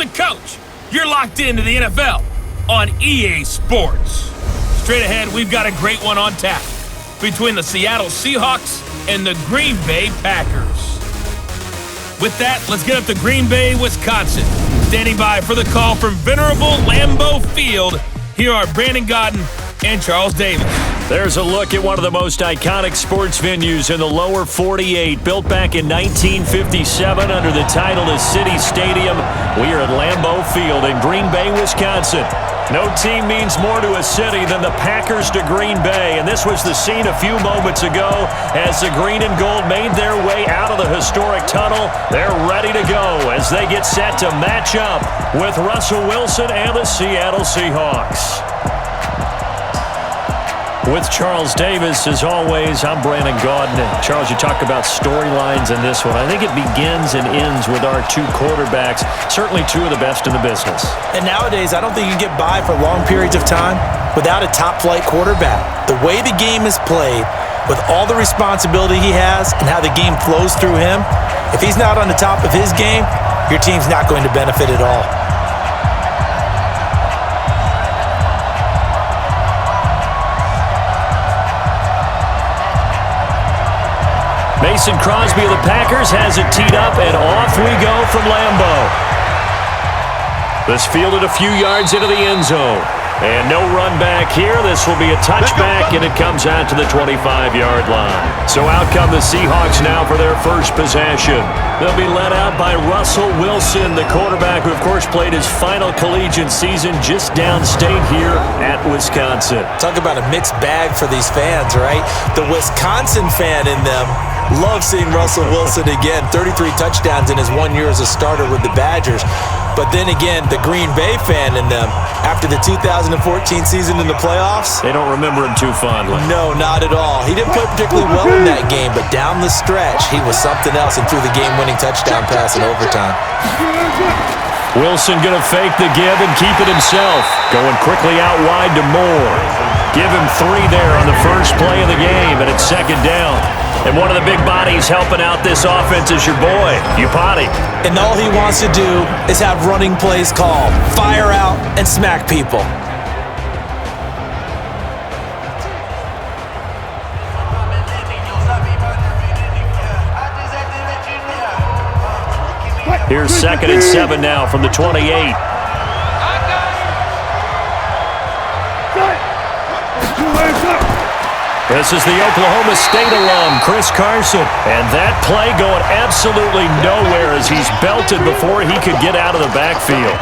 the coach. You're locked into the NFL on EA Sports. Straight ahead, we've got a great one on tap between the Seattle Seahawks and the Green Bay Packers. With that, let's get up to Green Bay, Wisconsin. Standing by for the call from venerable Lambeau Field, here are Brandon Godden and Charles Davis. There's a look at one of the most iconic sports venues in the lower 48. Built back in 1957 under the title of City Stadium, we are at Lambeau Field in Green Bay, Wisconsin. No team means more to a city than the Packers to Green Bay, and this was the scene a few moments ago as the green and gold made their way out of the historic tunnel. They're ready to go as they get set to match up with Russell Wilson and the Seattle Seahawks. With Charles Davis, as always, I'm Brandon Godden. Charles, you talk about storylines in this one. I think it begins and ends with our two quarterbacks, certainly two of the best in the business. And nowadays, I don't think you can get by for long periods of time without a top-flight quarterback. The way the game is played, with all the responsibility he has and how the game flows through him, if he's not on the top of his game, your team's not going to benefit at all. Mason Crosby of the Packers has it teed up, and off we go from Lambeau. This fielded a few yards into the end zone. And no run back here. This will be a touchback, and it comes out to the 25-yard line. So out come the Seahawks now for their first possession. They'll be led out by Russell Wilson, the quarterback who, of course, played his final collegiate season just downstate here at Wisconsin. Talk about a mixed bag for these fans, right? The Wisconsin fan in them loves seeing Russell Wilson again. 33 touchdowns in his 1 year as a starter with the Badgers. But then again, the Green Bay fan in them, after the 2014 season in the playoffs, they don't remember him too fondly. No, not at all. He didn't play particularly well in that game, but down the stretch, he was something else and threw the game-winning touchdown pass in overtime. Wilson going to fake the give and keep it himself. Going quickly out wide to Moore. Give him 3 there on the first play of the game, and it's second down. And one of the big bodies helping out this offense is your boy, Upati. And all he wants to do is have running plays called. Fire out and smack people. Here's 2nd and 7 now from the 28. This is the Oklahoma State alum, Chris Carson. And that play going absolutely nowhere as he's belted before he could get out of the backfield.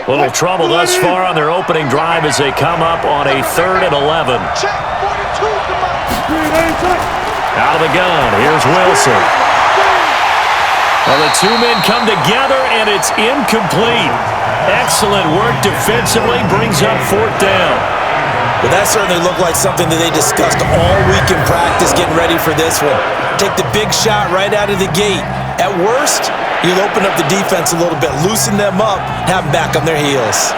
Little trouble thus far on their opening drive as they come up on a 3rd and 11. Out of the gun, here's Wilson. Well, the two men come together, and it's incomplete. Excellent work defensively, brings up 4th down. Well, that certainly looked like something that they discussed all week in practice getting ready for this one. Take the big shot right out of the gate. At worst, you'll open up the defense a little bit, loosen them up, have them back on their heels.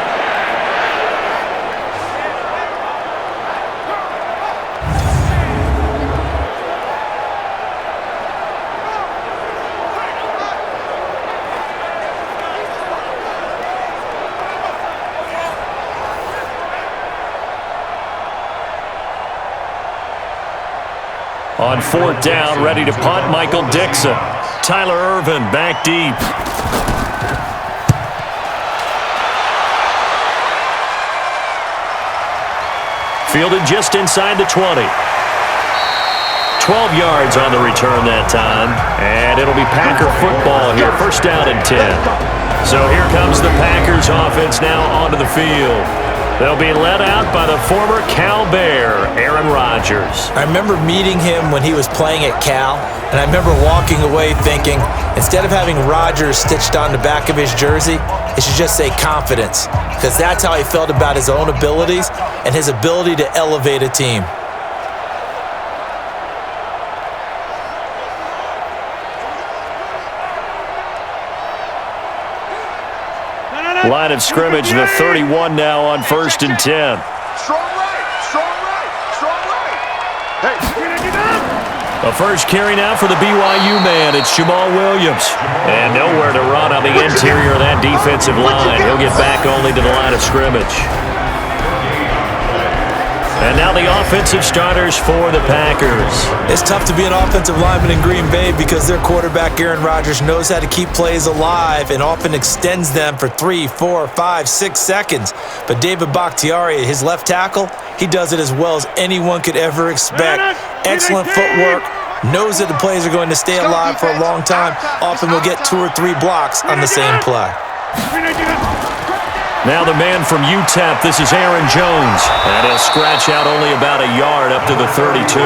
On 4th down, ready to punt, Michael Dixon. Tyler Irvin back deep. Fielded just inside the 20. 12 yards on the return that time. And it'll be Packer football here. 1st down and 10. So here comes the Packers offense now onto the field. They'll be led out by the former Cal Bear, Aaron Rodgers. I remember meeting him when he was playing at Cal, and I remember walking away thinking, instead of having Rodgers stitched on the back of his jersey, it should just say confidence, because that's how he felt about his own abilities and his ability to elevate a team. Line of scrimmage, the 31 now on 1st and 10. Strong right, strong right, strong right. Hey, A first carry now for the BYU man. It's Jamal Williams. And nowhere to run on the interior of that defensive line. He'll get back only to the line of scrimmage. And now the offensive starters for the Packers. It's tough to be an offensive lineman in Green Bay because their quarterback, Aaron Rodgers, knows how to keep plays alive and often extends them for 3, 4, 5, 6 seconds. But David Bakhtiari, his left tackle, he does it as well as anyone could ever expect. Excellent footwork, knows that the plays are going to stay alive for a long time. Often will get 2 or 3 blocks on the same play. Now the man from UTEP, this is Aaron Jones. And he'll scratch out only about a yard up to the 32.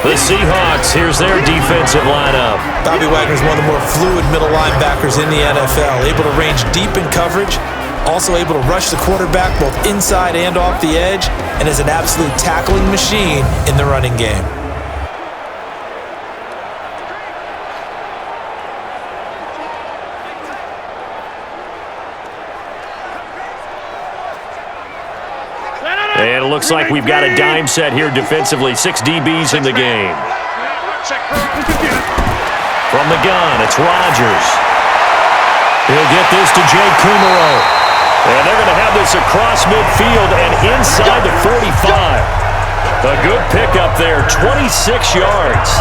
The Seahawks, here's their defensive lineup. Bobby Wagner's one of the more fluid middle linebackers in the NFL, able to range deep in coverage, also able to rush the quarterback both inside and off the edge, and is an absolute tackling machine in the running game. And it looks like we've got a dime set here defensively. 6 DBs in the game. From the gun, it's Rodgers. He'll get this to Jay Kumaro. And they're going to have this across midfield and inside the 45. A good pickup there, 26 yards.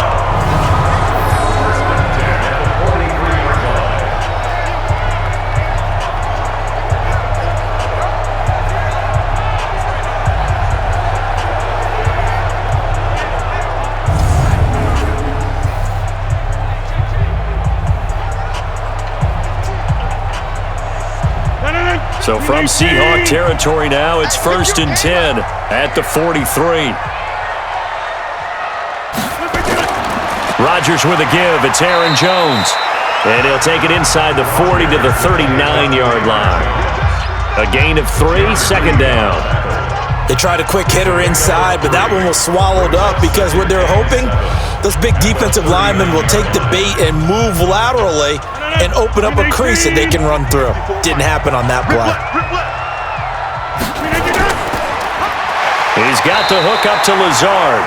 So from Seahawk territory now, it's 1st and 10 at the 43. Rodgers with a give. It's Aaron Jones. And he'll take it inside the 40 to the 39-yard line. A gain of 3, 2nd down. They tried a quick hitter inside, but that one was swallowed up because what they're hoping, those big defensive linemen will take the bait and move laterally and open up a crease that they can run through. Didn't happen on that play. He's got the hook up to Lazard.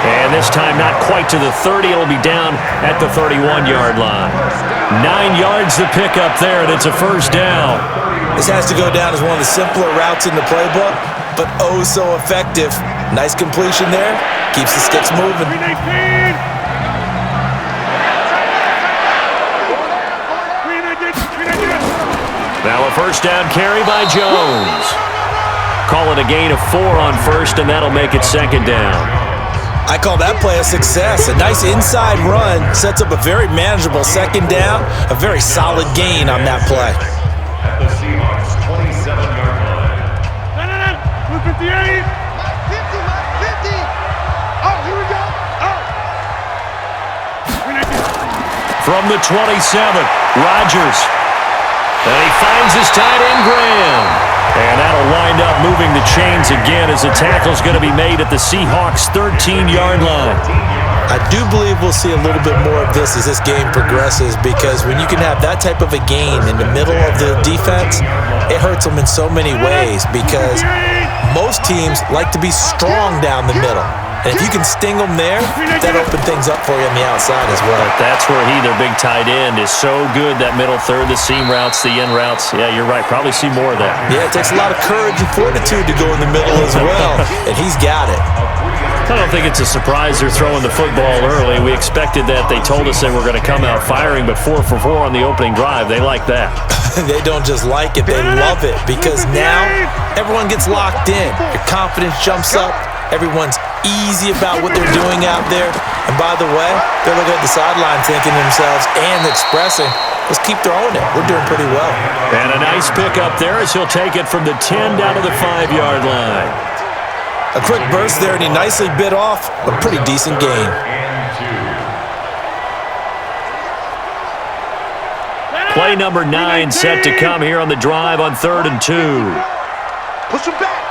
And this time not quite to the 30. It'll be down at the 31-yard line. 9 yards to pick up there, and it's a 1st down. This has to go down as one of the simpler routes in the playbook, but oh so effective. Nice completion there. Keeps the sticks moving. Now a 1st down carry by Jones. Call it a gain of 4 on 1st, and that'll make it 2nd down. I call that play a success. A nice inside run sets up a very manageable 2nd down. A very solid gain on that play. at the Seahawks' 27-yard line. 58. 50, 50. Oh, here we go. Oh. From the 27, Rodgers. And he finds his tight end, Graham. And that'll wind up moving the chains again as the tackle's going to be made at the Seahawks' 13-yard line. I do believe we'll see a little bit more of this as this game progresses, because when you can have that type of a gain in the middle of the defense, it hurts them in so many ways, because most teams like to be strong down the middle. And if you can sting them there, that opens things up for you on the outside as well. But that's where their big tight end, is so good, that middle third, the seam routes, the in routes. Yeah, you're right. Probably see more of that. Yeah, it takes a lot of courage and fortitude to go in the middle as well, and he's got it. I don't think it's a surprise they're throwing the football early. We expected that. They told us they were going to come out firing, but 4 for 4 on the opening drive. They like that. They don't just like it, they love it, because now everyone gets locked in. Your confidence jumps up. Everyone's easy about what they're doing out there. And by the way, they're looking at the sideline thinking to themselves and expressing, let's keep throwing it. We're doing pretty well. And a nice pickup there as he'll take it from the 10 down to the 5-yard line. A quick burst there, and he nicely bit off a pretty decent gain. Play number 9 set to come here on the drive on 3rd and 2. Push him back.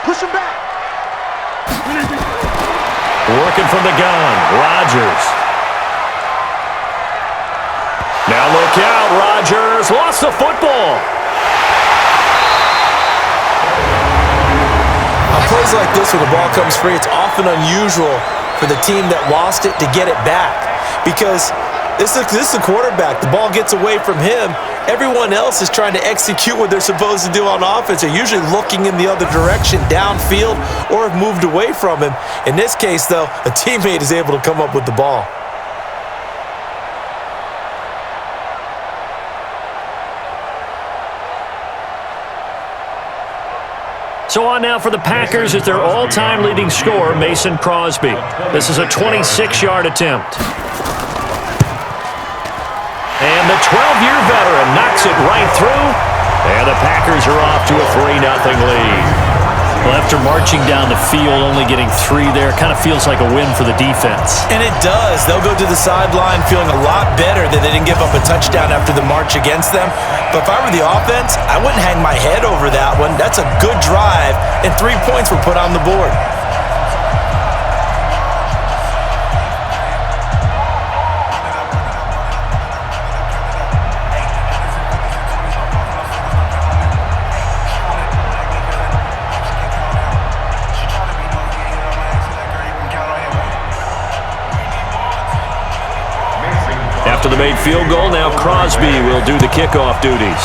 Push him back. Working from the gun, Rodgers. Now look out, Rodgers lost the football. On plays like this, when the ball comes free, it's often unusual for the team that lost it to get it back, because this is the quarterback. The ball gets away from him. Everyone else is trying to execute what they're supposed to do on offense. They're usually looking in the other direction, downfield, or have moved away from him. In this case, though, a teammate is able to come up with the ball. So on now for the Packers is their all-time leading scorer, Mason Crosby. This is a 26-yard attempt. And the 12-year veteran knocks it right through. And the Packers are off to a 3-0 lead. Well, after marching down the field, only getting 3 there, kind of feels like a win for the defense. And it does. They'll go to the sideline feeling a lot better that they didn't give up a touchdown after the march against them. But if I were the offense, I wouldn't hang my head over that one. That's a good drive, and 3 points were put on the board. After the made field goal, now Crosby will do the kickoff duties.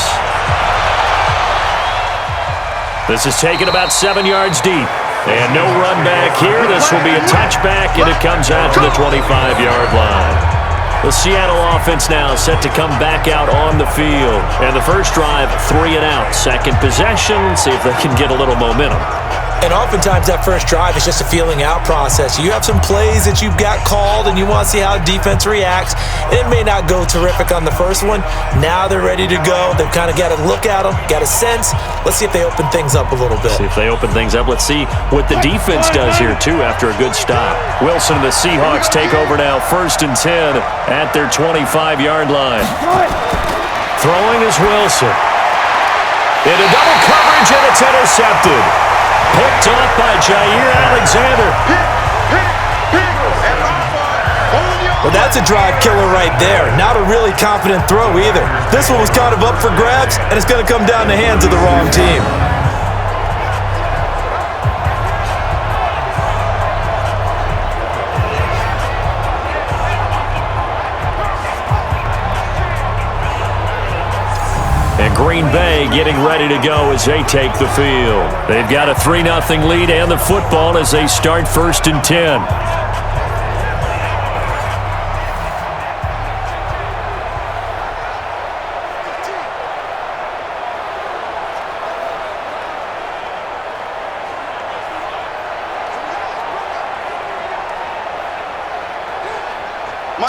This is taken about 7 yards deep. And no run back here. This will be a touchback, and it comes out to the 25-yard line. The Seattle offense now set to come back out on the field. And the first drive, 3 and out. Second possession, see if they can get a little momentum. And oftentimes that first drive is just a feeling out process. You have some plays that you've got called and you want to see how defense reacts. It may not go terrific on the first one. Now they're ready to go. They've kind of got to look at them, got a sense. Let's see if they open things up a little bit. See if they open things up. Let's see what the defense does here, too, after a good stop. Wilson and the Seahawks take over now, 1st and 10 at their 25-yard line. Throwing is Wilson. Into double coverage, and it's intercepted. Picked off by Jair Alexander. Well, that's a drive killer right there. Not a really confident throw either. This one was kind of up for grabs, and it's going to come down the hands of the wrong team. And Green Bay getting ready to go as they take the field. They've got a 3-0 lead and the football as they start 1st and 10.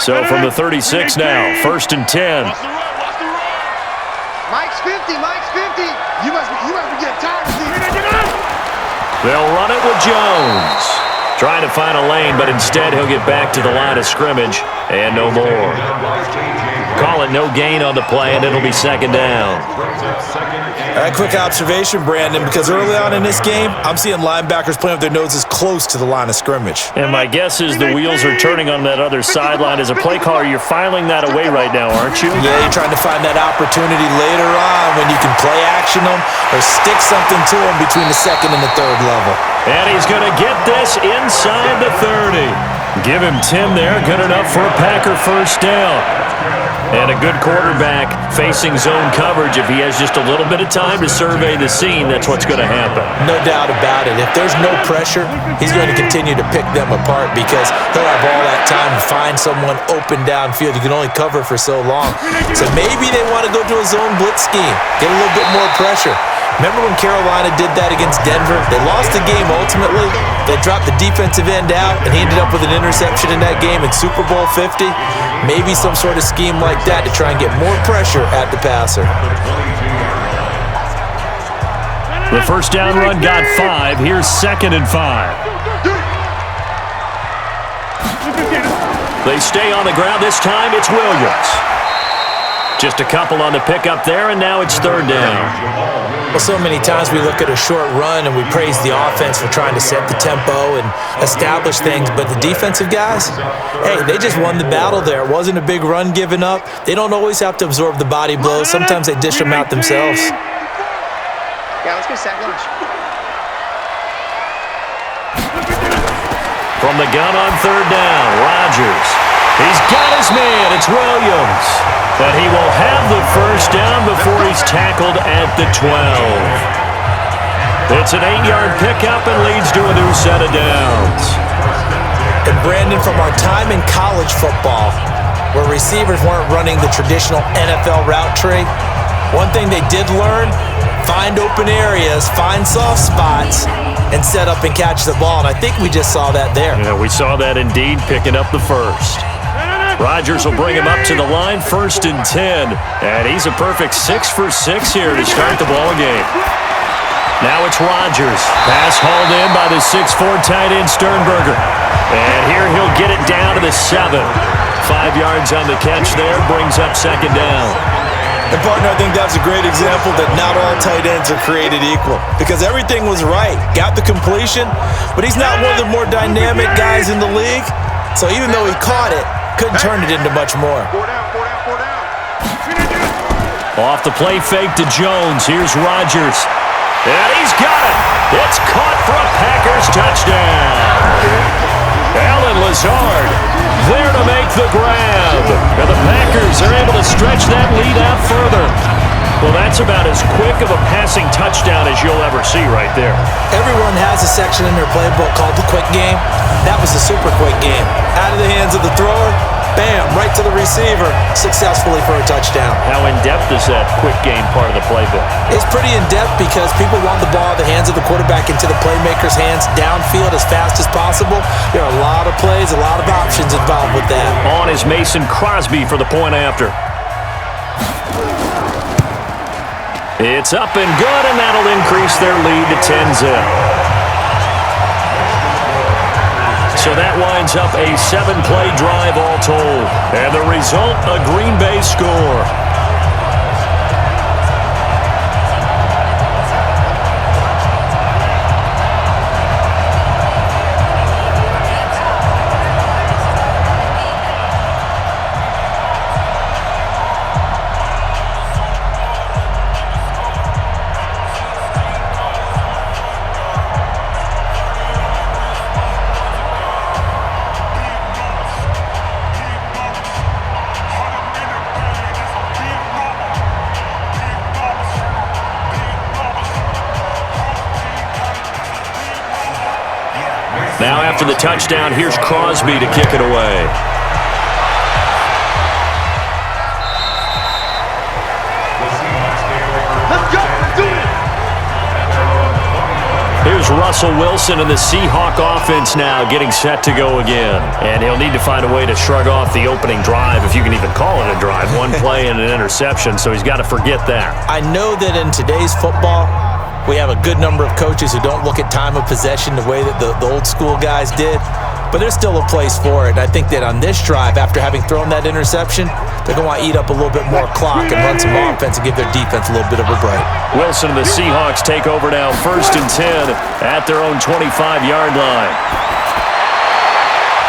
So from the 36 now, 1st and 10. Mike's 50. Mike's 50. You must be getting tired of these. They'll run it with Jones. Trying to find a lane, but instead he'll get back to the line of scrimmage and no more. Call it no gain on the play, and it'll be 2nd down. All right, quick observation, Brandon, because early on in this game, I'm seeing linebackers playing with their noses close to the line of scrimmage. And my guess is the wheels are turning on that other sideline. As a play caller, you're filing that away right now, aren't you? Yeah, you're trying to find that opportunity later on when you can play action them or stick something to them between the 2nd and the 3rd level. And he's going to get this inside the 30. Give him 10 there. Good enough for a Packer 1st down. And a good quarterback facing zone coverage. If he has just a little bit of time to survey the scene, that's what's going to happen. No doubt about it. If there's no pressure, he's going to continue to pick them apart because he'll have all that time to find someone open downfield. You can only cover for so long. So maybe they want to go to a zone blitz scheme, get a little bit more pressure. Remember when Carolina did that against Denver? They lost the game ultimately. They dropped the defensive end out, and he ended up with an interception in that game in Super Bowl 50. Maybe some sort of scheme like that to try and get more pressure at the passer. The first down run got 5. Here's 2nd and 5. They stay on the ground. This time it's Williams. Just a couple on the pickup there, and now it's 3rd down. Well, so many times we look at a short run and we praise the offense for trying to set the tempo and establish things, but the defensive guys, hey, they just won the battle there. It wasn't a big run given up. They don't always have to absorb the body blows. Sometimes they dish them out themselves. Yeah, let's go sack lunch. From the gun on 3rd down, Rodgers. He's got his man. It's Williams. But he will have the first down before he's tackled at the 12. It's an 8-yard pickup and leads to a new set of downs. And Brandon, from our time in college football, where receivers weren't running the traditional NFL route tree, one thing they did learn, find open areas, find soft spots, and set up and catch the ball. And I think we just saw that there. Yeah, we saw that indeed, picking up the first. Rodgers will bring him up to the line, 1st and 10. And he's a perfect 6 for 6 here to start the ball game. Now it's Rodgers. Pass hauled in by the 6'4" tight end Sternberger. And here he'll get it down to the 7. 5 yards on the catch there, brings up 2nd down. And partner, I think that's a great example that not all tight ends are created equal, because everything was right. Got the completion, but he's not one of the more dynamic guys in the league. So even though he caught it, couldn't turn it into much more. 4 down, 4 down, 4 down. Off the play fake to Jones. Here's Rodgers. And he's got it. It's caught for a Packers touchdown. Allen Lazard there to make the grab. And the Packers are able to stretch that lead out further. Well, that's about as quick of a passing touchdown as you'll ever see right there. Everyone has a section in their playbook called the quick game. That was the super quick game. Out of the hands of the thrower, bam, right to the receiver, successfully for a touchdown. How in-depth is that quick game part of the playbook? It's pretty in-depth because people want the ball out of the hands of the quarterback into the playmaker's hands downfield as fast as possible. There are a lot of plays, a lot of options involved with that. On is Mason Crosby for the point after. It's up and good, and that'll increase their lead to 10-zip. So that winds up a 7-play drive all told. And the result, a Green Bay score. Now after the touchdown, here's Crosby to kick it away. Let's go. Let's do it. Here's Russell Wilson and the Seahawk offense now getting set to go again. And he'll need to find a way to shrug off the opening drive, if you can even call it a drive. One play and an interception, so he's got to forget that. I know that in today's football, we have a good number of coaches who don't look at time of possession the way that the old school guys did, but there's still a place for it. And I think that on this drive, after having thrown that interception, they're going to want to eat up a little bit more clock and run some offense and give their defense a little bit of a break. Wilson and the Seahawks take over now, 1st and 10 at their own 25-yard line.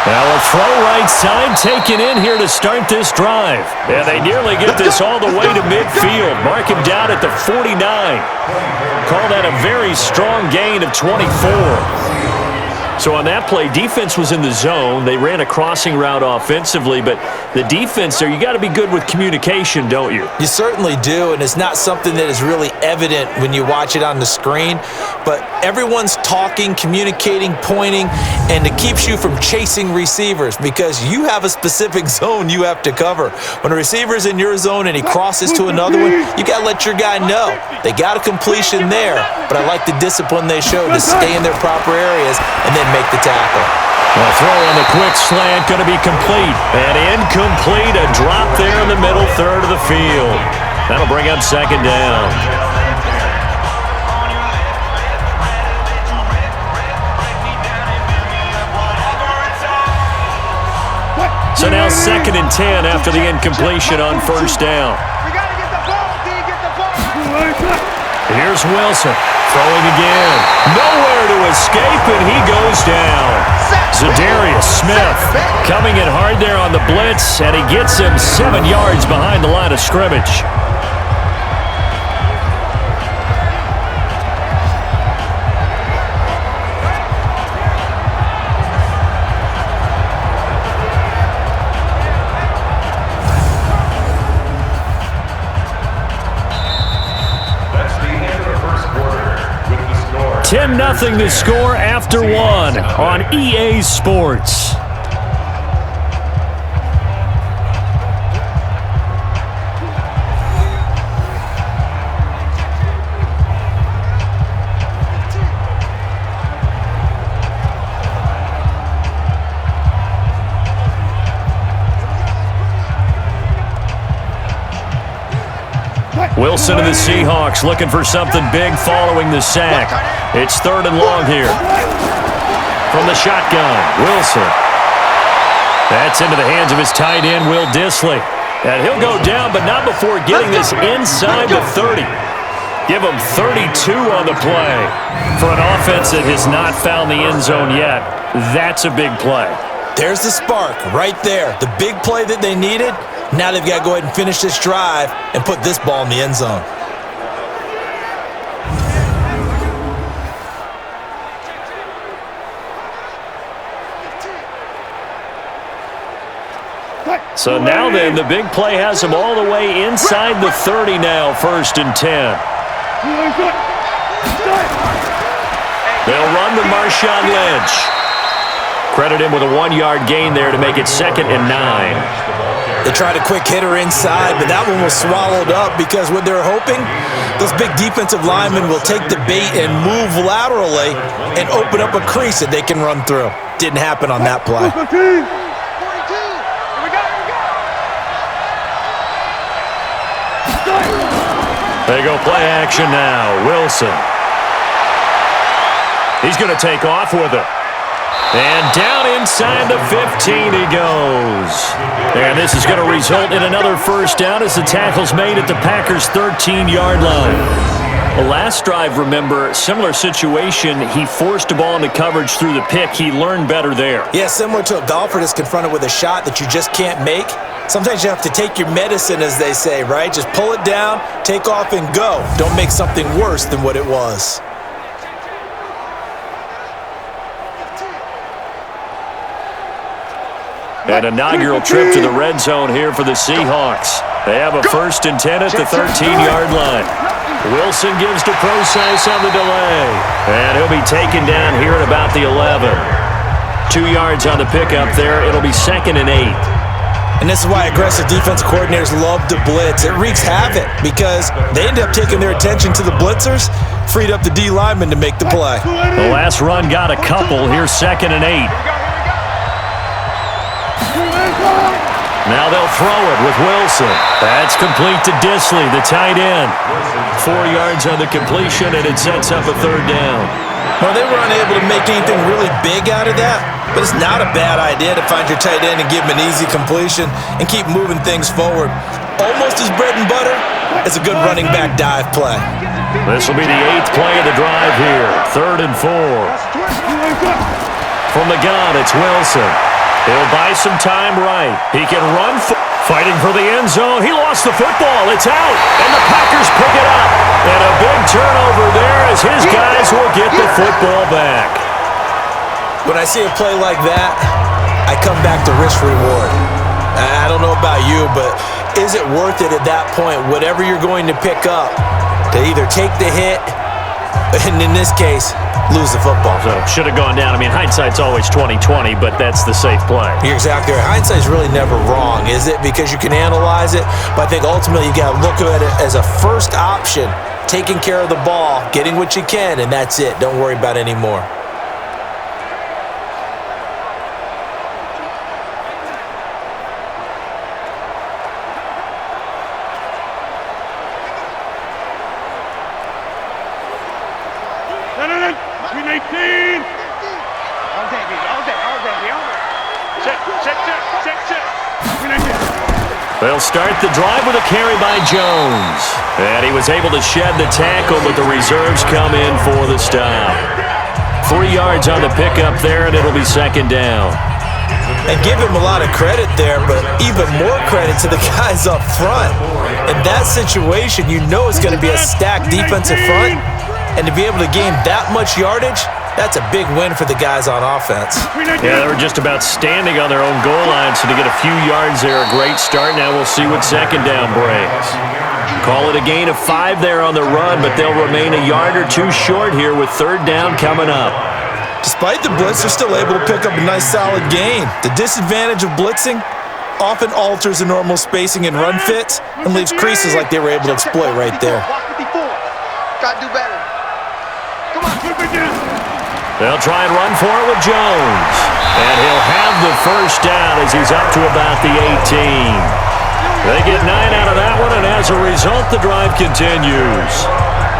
Now a throw right side taken in here to start this drive. And they nearly get this all the way to midfield. Mark him down at the 49. Call that a very strong gain of 24. So on that play, defense was in the zone. They ran a crossing route offensively, but the defense there, you got to be good with communication, don't you? You certainly do, and it's not something that is really evident when you watch it on the screen, but everyone's talking, communicating, pointing, and it keeps you from chasing receivers because you have a specific zone you have to cover. When a receiver's in your zone and he crosses to another one, you got to let your guy know. They got a completion there, but I like the discipline they showed to stay in their proper areas and then make the tackle. The throw on the quick slant going to be complete. And incomplete, a drop there in the middle third of the field. That'll bring up second down. So now 2nd and 10 after the incompletion on first down. We got to get the ball, D. Get the ball. Here's Wilson. Throwing again. Nowhere to escape, and he goes down. Zadarius Smith coming in hard there on the blitz, and he gets him 7 yards behind the line of scrimmage. That's the end of the first quarter with the score 10-0 the score after one on EA Sports. Wilson and the Seahawks looking for something big following the sack. It's 3rd and long here. From the shotgun, Wilson. That's into the hands of his tight end, Will Dissly. And he'll go down, but not before getting this inside the 30. Give him 32 on the play. For an offense that has not found the end zone yet, that's a big play. There's the spark right there. The big play that they needed. Now they've got to go ahead and finish this drive and put this ball in the end zone. So now then, the big play has them all the way inside the 30 now, 1st and 10. They'll run to Marshawn Lynch. Credit him with a 1-yard gain there to make it 2nd and 9. They tried a quick hitter inside, but that one was swallowed up because what they're hoping, those big defensive linemen will take the bait and move laterally and open up a crease that they can run through. Didn't happen on that play. They go play action now. Wilson. He's going to take off with it. And down inside the 15 he goes. And this is going to result in another first down as the tackle's made at the Packers' 13-yard line. The last drive, remember, similar situation. He forced a ball into coverage through the pick. He learned better there. Yeah, similar to a golfer that's confronted with a shot that you just can't make. Sometimes you have to take your medicine, as they say, right? Just pull it down, take off, and go. Don't make something worse than what it was. An inaugural trip to the red zone here for the Seahawks. They have a 1st and 10 at the 13-yard line. Wilson gives to Process on the delay. And he'll be taken down here at about the 11. 2 yards on the pickup there. It'll be 2nd and 8. And this is why aggressive defense coordinators love to blitz. It wreaks havoc because they end up taking their attention to the blitzers, freed up the D lineman to make the play. The last run got a couple. Here's 2nd and 8. Now they'll throw it with Wilson. That's complete to Dissly, the tight end. 4 yards on the completion, and it sets up a 3rd down. Well, they were unable to make anything really big out of that, but it's not a bad idea to find your tight end and give him an easy completion and keep moving things forward. Almost as bread and butter as a good running back dive play. This will be the 8th play of the drive here. 3rd and 4. From the gun, it's Wilson. He'll buy some time right. He can run, fighting for the end zone. He lost the football. It's out, and the Packers pick it up. And a big turnover there as his guys will get the football back. When I see a play like that, I come back to risk reward. I don't know about you, but is it worth it at that point, whatever you're going to pick up, to either take the hit, and in this case, lose the football? So should have gone down. I mean, hindsight's always 20/20, but that's the safe play. You're exactly right. Hindsight's really never wrong, is it? Because you can analyze it, but I think ultimately you got to look at it as a first option, taking care of the ball, getting what you can, and that's it. Don't worry about any more. They'll start the drive with a carry by Jones. And he was able to shed the tackle, but the reserves come in for the stop. 3 yards on the pickup there, and it'll be second down. And give him a lot of credit there, but even more credit to the guys up front. In that situation, you know it's going to be a stacked defensive front, and to be able to gain that much yardage, that's a big win for the guys on offense. Yeah, they were just about standing on their own goal line, so to get a few yards there, a great start. Now we'll see what second down brings. Call it a gain of 5 there on the run, but they'll remain a yard or two short here with third down coming up. Despite the blitz, they're still able to pick up a nice solid gain. The disadvantage of blitzing often alters the normal spacing and run fits and leaves creases like they were able to exploit right there. Got to do better. Come on, keep it down. They'll try and run for it with Jones. And he'll have the first down as he's up to about the 18. They get 9 out of that one, and as a result, the drive continues.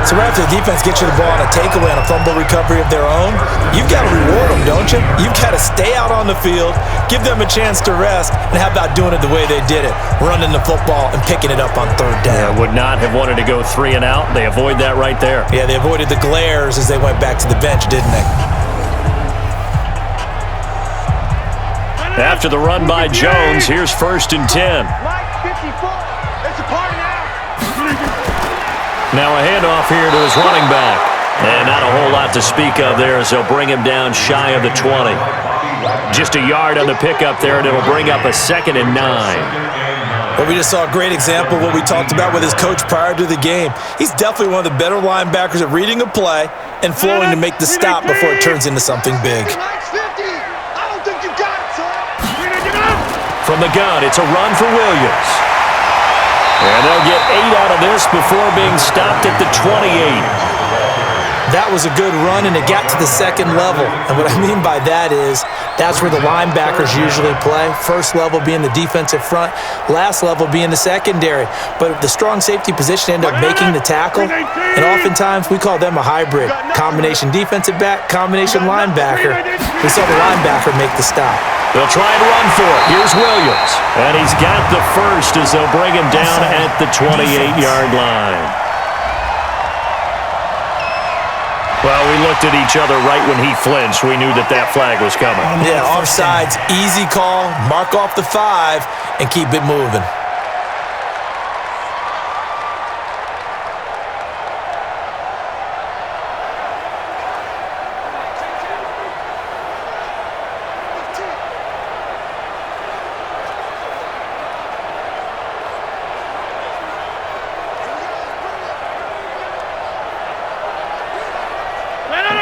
So right after the defense gets you the ball on a takeaway and a fumble recovery of their own, you've got to reward them, don't you? You've got to stay out on the field, give them a chance to rest, and how about doing it the way they did it, running the football and picking it up on third down. Yeah, would not have wanted to go 3 and out. They avoid that right there. Yeah, they avoided the glares as they went back to the bench, didn't they? After the run by Jones, here's 1st and 10. It's a party now. Now a handoff here to his running back. And not a whole lot to speak of there as they'll bring him down shy of the 20. Just a yard on the pickup there, and it'll bring up a 2nd and 9. Well, we just saw a great example of what we talked about with his coach prior to the game. He's definitely one of the better linebackers at reading a play and flowing to make the stop before it turns into something big. From the gun, it's a run for Williams. And they'll get 8 out of this before being stopped at the 28. That was a good run, and it got to the second level. And what I mean by that is that's where the linebackers usually play. First level being the defensive front, last level being the secondary. But the strong safety position ended up making the tackle, and oftentimes we call them a hybrid. Combination defensive back, combination linebacker. We saw the linebacker make the stop. They'll try and run for it. Here's Williams. And he's got the first as they'll bring him down at the 28-yard line. Well, we looked at each other right when he flinched. We knew that that flag was coming. Yeah, offsides, easy call, mark off the 5, and keep it moving.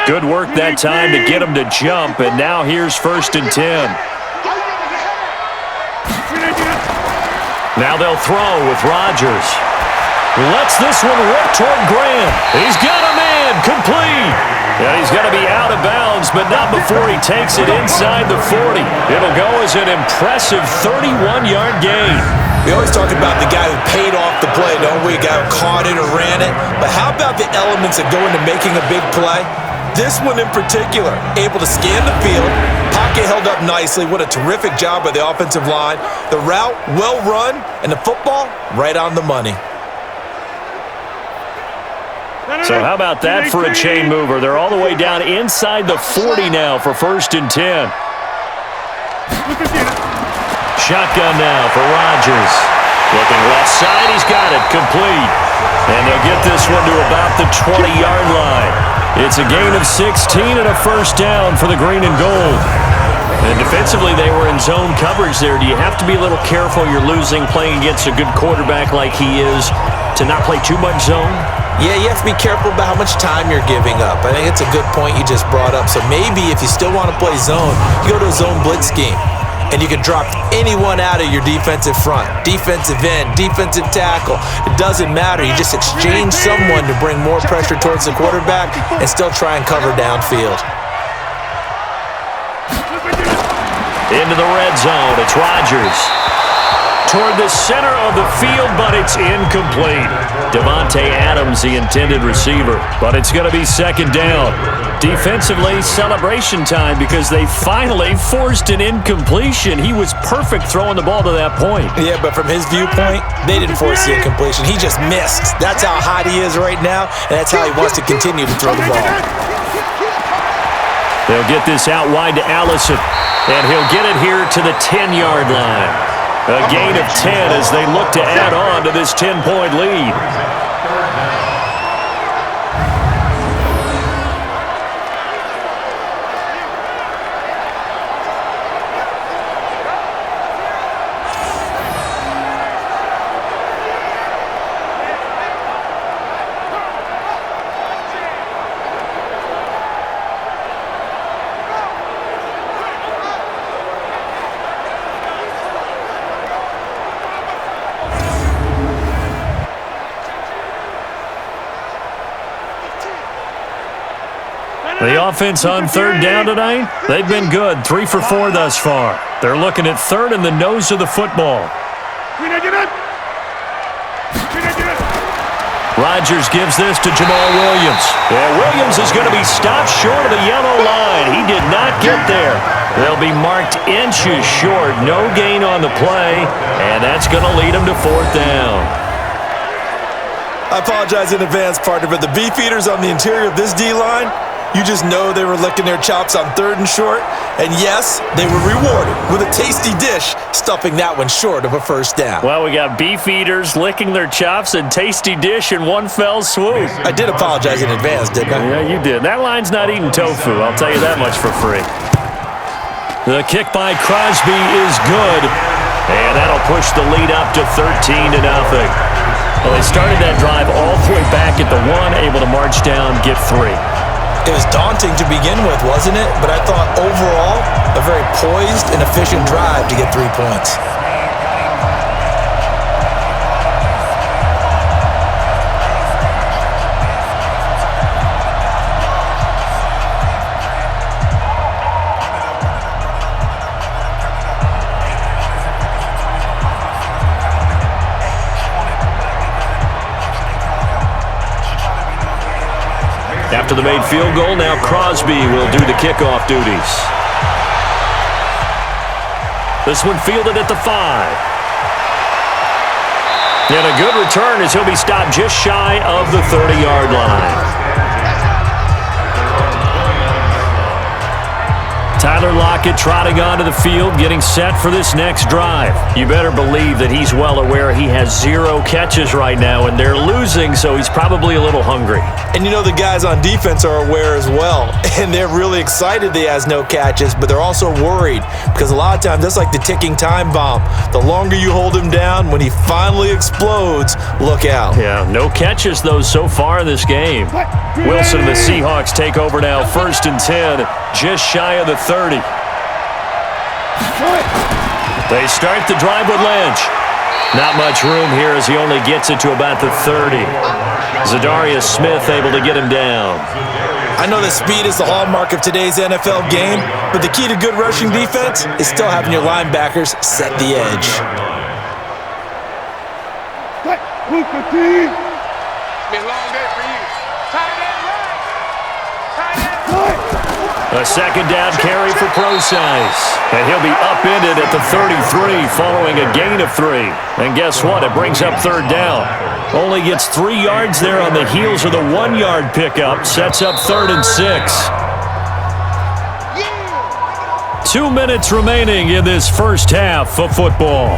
Good work that time to get him to jump, and now here's 1st and 10. Now they'll throw with Rodgers. Lets this one rip toward Graham. He's got a man, complete. And he's going to be out of bounds, but not before he takes it inside the 40. It'll go as an impressive 31-yard gain. We always talk about the guy who paid off the play, don't we? The guy who caught it or ran it. But how about the elements that go into making a big play? This one in particular, able to scan the field, pocket held up nicely. What a terrific job by the offensive line. The route, well run, and the football, right on the money. So how about that for a chain mover? They're all the way down inside the 40 now for 1st and 10. Shotgun now for Rodgers. Looking left side, he's got it, complete. And they'll get this one to about the 20-yard line. It's a gain of 16 and a first down for the green and gold. And defensively, they were in zone coverage there. Do you have to be a little careful? You're losing, playing against a good quarterback like he is, to not play too much zone? Yeah, you have to be careful about how much time you're giving up. I think it's a good point you just brought up. So maybe if you still want to play zone, you go to a zone blitz scheme. And you can drop anyone out of your defensive front, defensive end, defensive tackle. It doesn't matter. You just exchange someone to bring more pressure towards the quarterback and still try and cover downfield. Into the red zone. It's Rodgers. Toward the center of the field, but it's incomplete. Devontae Adams, the intended receiver, but it's going to be second down. Defensively, celebration time because they finally forced an incompletion. He was perfect throwing the ball to that point. Yeah, but from his viewpoint, they didn't force the incompletion. He just missed. That's how hot he is right now, and that's how he wants to continue to throw the ball. They'll get this out wide to Allison, and he'll get it here to the 10-yard line. A gain of 10 as they look to add on to this 10-point lead. The offense on third down tonight, they've been good. 3 for 4 thus far. They're looking at third in the nose of the football. Rodgers gives this to Jamal Williams. Yeah, Williams is going to be stopped short of the yellow line. He did not get there. They'll be marked inches short. No gain on the play, and that's going to lead them to fourth down. I apologize in advance, partner, but the beefeaters on the interior of this D-line, you just know they were licking their chops on third and short. And yes, they were rewarded with a tasty dish, stuffing that one short of a first down. Well, we got beef eaters licking their chops and tasty dish in one fell swoop. I did apologize in advance, didn't I? Yeah, you did. That line's not eating tofu. I'll tell you that much for free. The kick by Crosby is good. And that'll push the lead up to 13-0. Well, they started that drive all the way back at the 1, able to march down, get 3. It was daunting to begin with, wasn't it? But I thought overall, a very poised and efficient drive to get 3 points. After the made field goal, now Crosby will do the kickoff duties. This one fielded at the 5. And a good return as he'll be stopped just shy of the 30-yard line. Tyler Lockett trotting onto the field, getting set for this next drive. You better believe that he's well aware he has 0 catches right now, and they're losing, so he's probably a little hungry. And you know the guys on defense are aware as well, and they're really excited that he has no catches, but they're also worried because a lot of times that's like the ticking time bomb. The longer you hold him down, when he finally explodes, look out. Yeah, no catches, though, so far in this game. Wilson and the Seahawks take over now, 1st and 10, just shy of the 30. They start the drive with Lynch. Not much room here as he only gets it to about the 30. Zadarius Smith able to get him down. I know that speed is the hallmark of today's NFL game, but the key to good rushing defense is still having your linebackers set the edge. Been a long day for you. Tight end right. Tight end right. A second down carry for Procise. And he'll be upended at the 33 following a gain of 3. And guess what? It brings up third down. Only gets 3 yards there on the heels of the 1-yard pickup. Sets up 3rd and 6. 2 minutes remaining in this first half of football.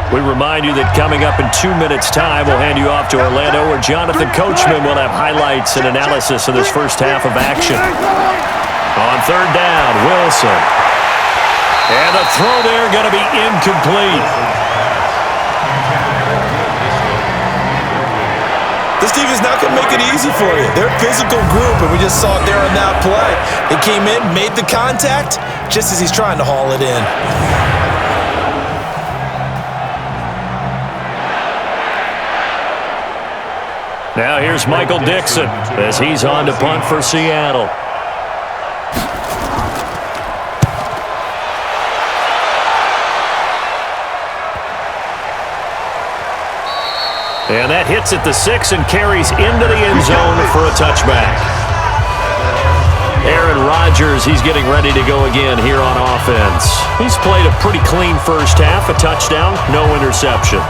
We remind you that coming up in 2 minutes' time, we'll hand you off to Orlando, where Jonathan Coachman will have highlights and analysis of this first half of action. On third down, Wilson. And the throw there going to be incomplete. This team is not going to make it easy for you. They're a physical group, and we just saw it there on that play. They came in, made the contact, just as he's trying to haul it in. Now here's Michael Dixon as he's on to punt for Seattle. And that hits at the 6 and carries into the end zone for a touchback. Aaron Rodgers, he's getting ready to go again here on offense. He's played a pretty clean first half, a touchdown, no interceptions.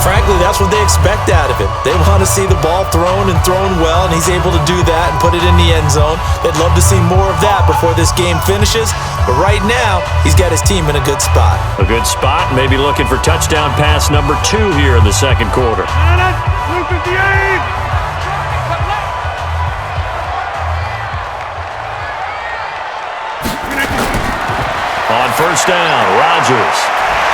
Frankly, that's what they expect out of him. They want to see the ball thrown and thrown well, and he's able to do that and put it in the end zone. They'd love to see more of that before this game finishes, but right now, he's got his team in a good spot. A good spot, maybe looking for touchdown pass number 2 here in the second quarter. On first down, Rodgers.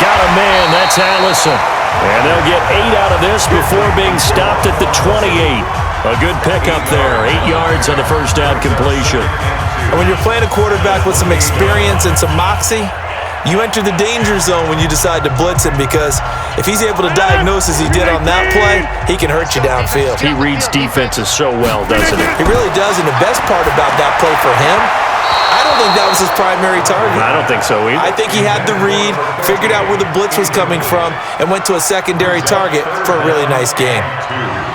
Got a man, that's Allison. And they'll get 8 out of this before being stopped at the 28. A good pickup there, 8 yards on the first down completion. And when you're playing a quarterback with some experience and some moxie, you enter the danger zone when you decide to blitz him, because if he's able to diagnose as he did on that play, he can hurt you downfield. He reads defenses so well, doesn't he? He really does, and the best part about that play for him, I don't think that was his primary target. I don't think so either. I think he had the read, figured out where the blitz was coming from, and went to a secondary target for a really nice game.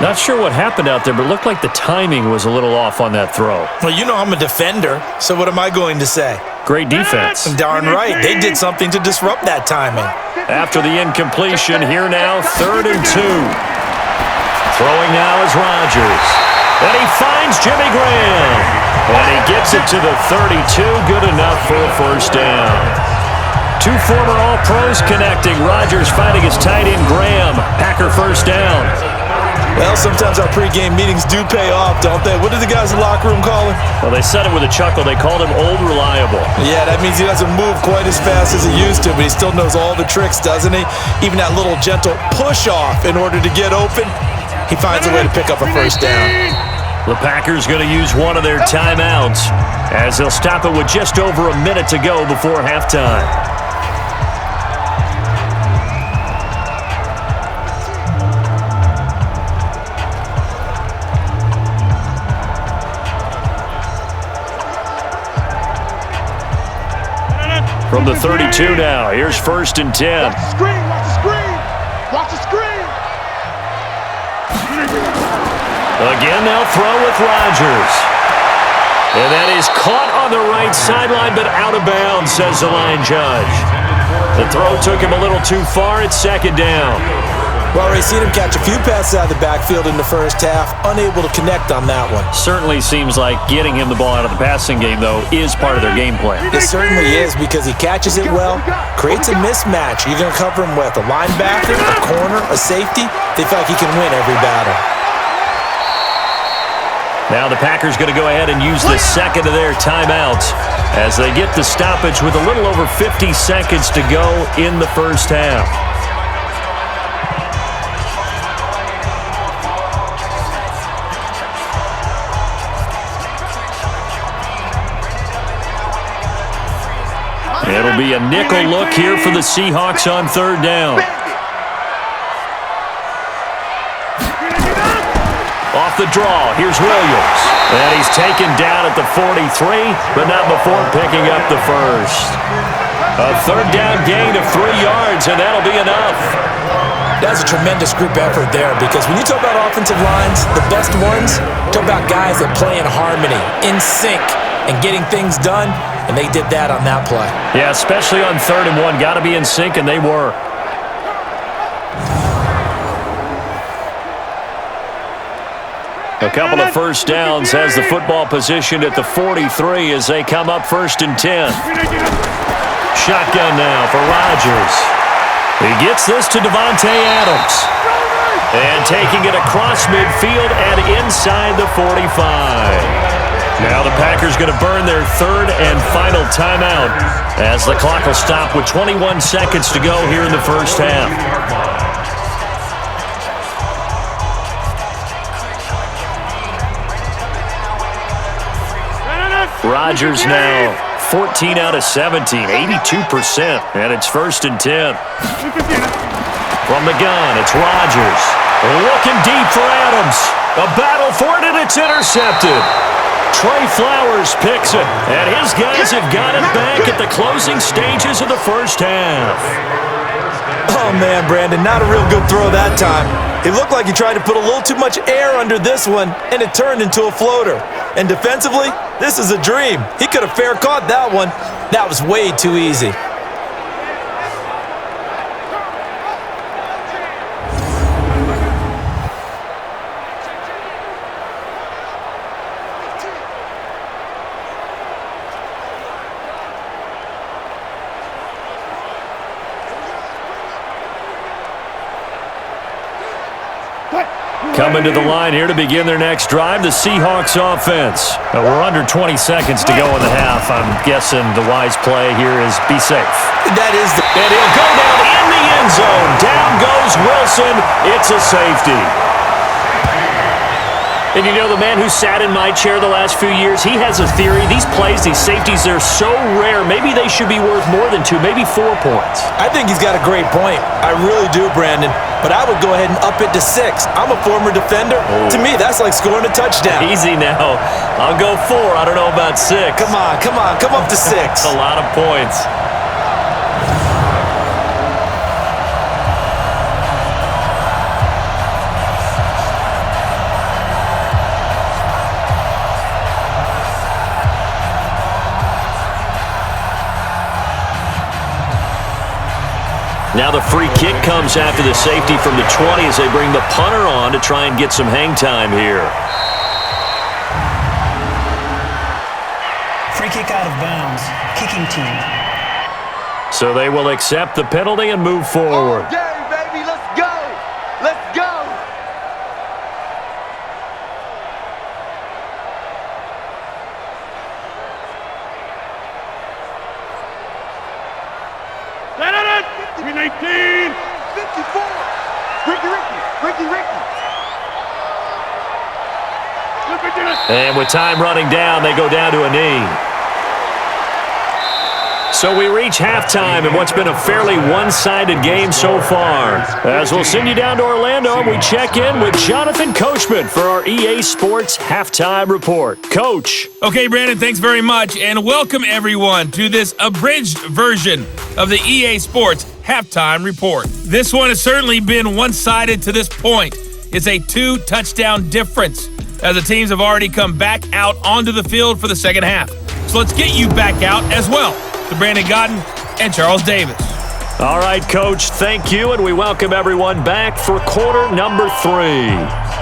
Not sure what happened out there, but it looked like the timing was a little off on that throw. Well, you know I'm a defender, so what am I going to say? Great defense. Darn right. They did something to disrupt that timing. After the incompletion, here now, 3rd and 2. Throwing now is Rodgers. And he finds Jimmy Graham. And he gets it to the 32. Good enough for a first down. 2 former All-Pros connecting. Rodgers finding his tight end Graham. Packer first down. Well, sometimes our pregame meetings do pay off, don't they? What did the guys in the locker room call him? Well, they said it with a chuckle. They called him Old Reliable. Yeah, that means he doesn't move quite as fast as he used to, but he still knows all the tricks, doesn't he? Even that little gentle push-off in order to get open, he finds a way to pick up a first down. The Packers going to use one of their timeouts as they'll stop it with just over a minute to go before halftime. From the 32 now, here's 1st and 10. Watch the screen, watch the screen, watch the screen. Again, they'll throw with Rodgers. And that is caught on the right sideline, but out of bounds, says the line judge. The throw took him a little too far. It's 2nd down. Well, we've seen him catch a few passes out of the backfield in the first half, unable to connect on that one. Certainly seems like getting him the ball out of the passing game, though, is part of their game plan. It certainly is, because he catches it well, creates a mismatch. You're going to cover him with a linebacker, a corner, a safety. They feel like he can win every battle. Now the Packers going to go ahead and use the second of their timeouts as they get the stoppage with a little over 50 seconds to go in the first half. It'll be a nickel look here for the Seahawks on 3rd down. Off the draw, here's Williams. And he's taken down at the 43, but not before picking up the first. A 3rd down gain of 3 yards, and that'll be enough. That's a tremendous group effort there, because when you talk about offensive lines, the best ones, talk about guys that play in harmony, in sync, and getting things done, and they did that on that play. Yeah, especially on 3rd and 1. Got to be in sync, and they were. A couple of first downs has the football positioned at the 43 as they come up 1st and 10. Shotgun now for Rodgers. He gets this to Davante Adams. And taking it across midfield and inside the 45. Now the Packers going to burn their third and final timeout as the clock will stop with 21 seconds to go here in the first half. Rodgers now 14 out of 17, 82%, and it's 1st and 10. From the gun, it's Rodgers. Looking deep for Adams. A battle for it, and it's intercepted. Trey Flowers picks it, and his guys have got it back at the closing stages of the first half. Oh, man, Brandon, not a real good throw that time. It looked like he tried to put a little too much air under this one, and it turned into a floater. And defensively, this is a dream. He could have fair caught that one. That was way too easy. Coming to the line here to begin their next drive, the Seahawks offense. We're under 20 seconds to go in the half. I'm guessing the wise play here is be safe. That is the... And he'll go down in the end zone. Down goes Wilson. It's a safety. And you know, the man who sat in my chair the last few years, he has a theory. These plays, these safeties, they're so rare. Maybe they should be worth more than 2, maybe 4 points. I think he's got a great point. I really do, Brandon. But I would go ahead and up it to 6. I'm a former defender. Oh. To me, that's like scoring a touchdown. Easy now. I'll go 4. I don't know about 6. Come on. Come up to 6. A lot of points. Now the free kick comes after the safety from the 20 as they bring the punter on to try and get some hang time here. Free kick out of bounds. Kicking team. So they will accept the penalty and move forward. Okay, baby, let's go. Let's go. Between 18, 54. Ricky. And with time running down, they go down to a knee. So we reach halftime in what's been a fairly one-sided game so far. As we'll send you down to Orlando, we check in with Jonathan Coachman for our EA Sports Halftime Report. Coach. Okay, Brandon, thanks very much, and welcome everyone to this abridged version of the EA Sports Halftime Report. This one has certainly been one-sided to this point. It's a 2-touchdown difference as the teams have already come back out onto the field for the second half. So let's get you back out as well to Brandon Godden and Charles Davis. All right, Coach, thank you, and we welcome everyone back for quarter number 3.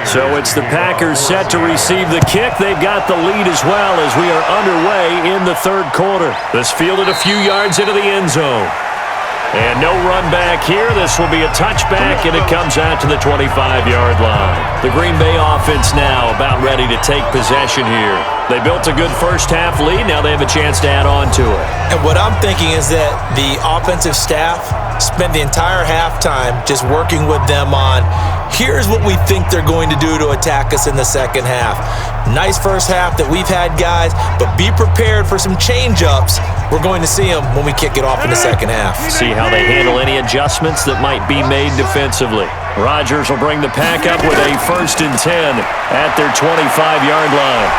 So it's the Packers set to receive the kick. They've got the lead as well as we are underway in the third quarter. This fielded a few yards into the end zone. And no run back here. This will be a touchback, and it comes out to the 25-yard line. The Green Bay offense now about ready to take possession here. They built a good first-half lead. Now they have a chance to add on to it. And what I'm thinking is that the offensive staff spent the entire halftime just working with them on here's what we think they're going to do to attack us in the second half. Nice first half that we've had, guys, but be prepared for some change-ups. We're going to see them when we kick it off in the second half. See how they handle any adjustments that might be made defensively. Rodgers will bring the pack up with a 1st and 10 at their 25-yard line.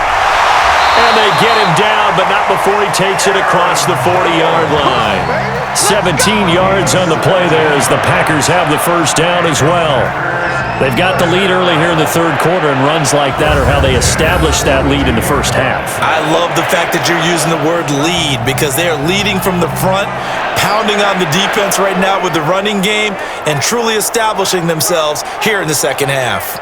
And they get him down, but not before he takes it across the 40-yard line. 17 yards on the play there as the Packers have the first down as well. They've got the lead early here in the third quarter, and runs like that are how they establish that lead in the first half. I love the fact that you're using the word lead because they are leading from the front, pounding on the defense right now with the running game, and truly establishing themselves here in the second half.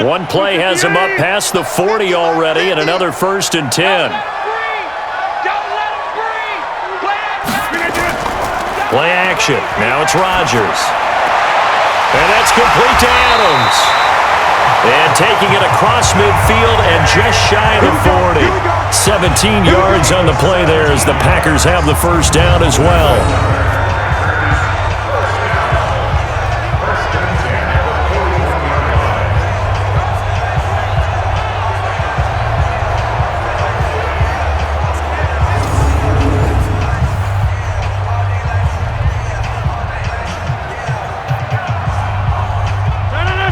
One play has him up past the 40 already, and another 1st and 10. Play action. Now it's Rodgers. And that's complete to Adams. And taking it across midfield and just shy of the 40. 17 yards on the play there as the Packers have the first down as well.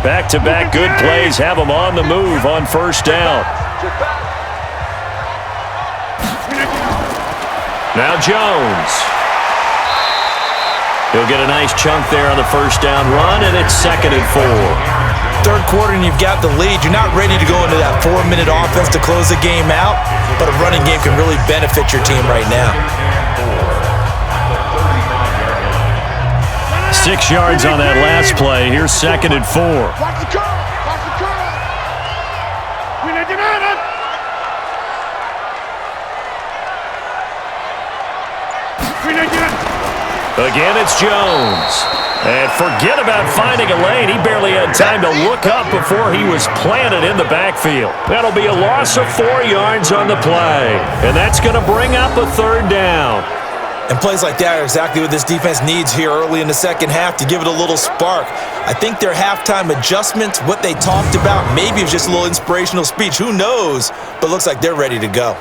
Back-to-back good plays have them on the move on first down. Now Jones. He'll get a nice chunk there on the first down run, and it's 2nd and 4. Third quarter and you've got the lead. You're not ready to go into that 4-minute offense to close the game out, but a running game can really benefit your team right now. 6 yards on that last play. Here's 2nd and 4. Watch the curve. Watch the curve. Again, it's Jones. And forget about finding a lane. He barely had time to look up before he was planted in the backfield. That'll be a loss of 4 yards on the play. And that's going to bring up a 3rd down. And plays like that are exactly what this defense needs here early in the second half to give it a little spark. I think their halftime adjustments, what they talked about, maybe it was just a little inspirational speech. Who knows? But looks like they're ready to go.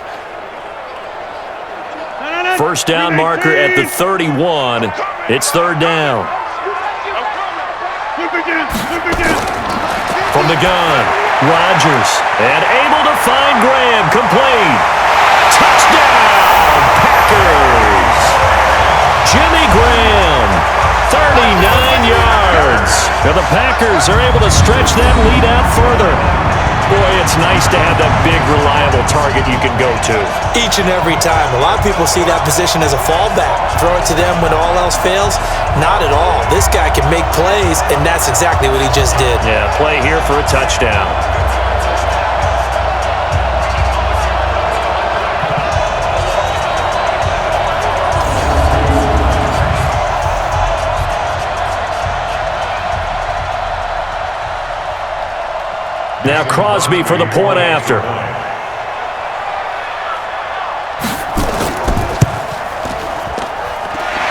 First down marker at the 31. It's 3rd down. From the gun, Rodgers. And able to find Graham. Complete. Touchdown, Packers. Jimmy Graham, 39 yards. Now the Packers are able to stretch that lead out further. Boy, it's nice to have that big, reliable target you can go to. Each and every time. A lot of people see that position as a fallback. Throw it to them when all else fails. Not at all. This guy can make plays, and that's exactly what he just did. Yeah, play here for a touchdown. Now Crosby for the point after.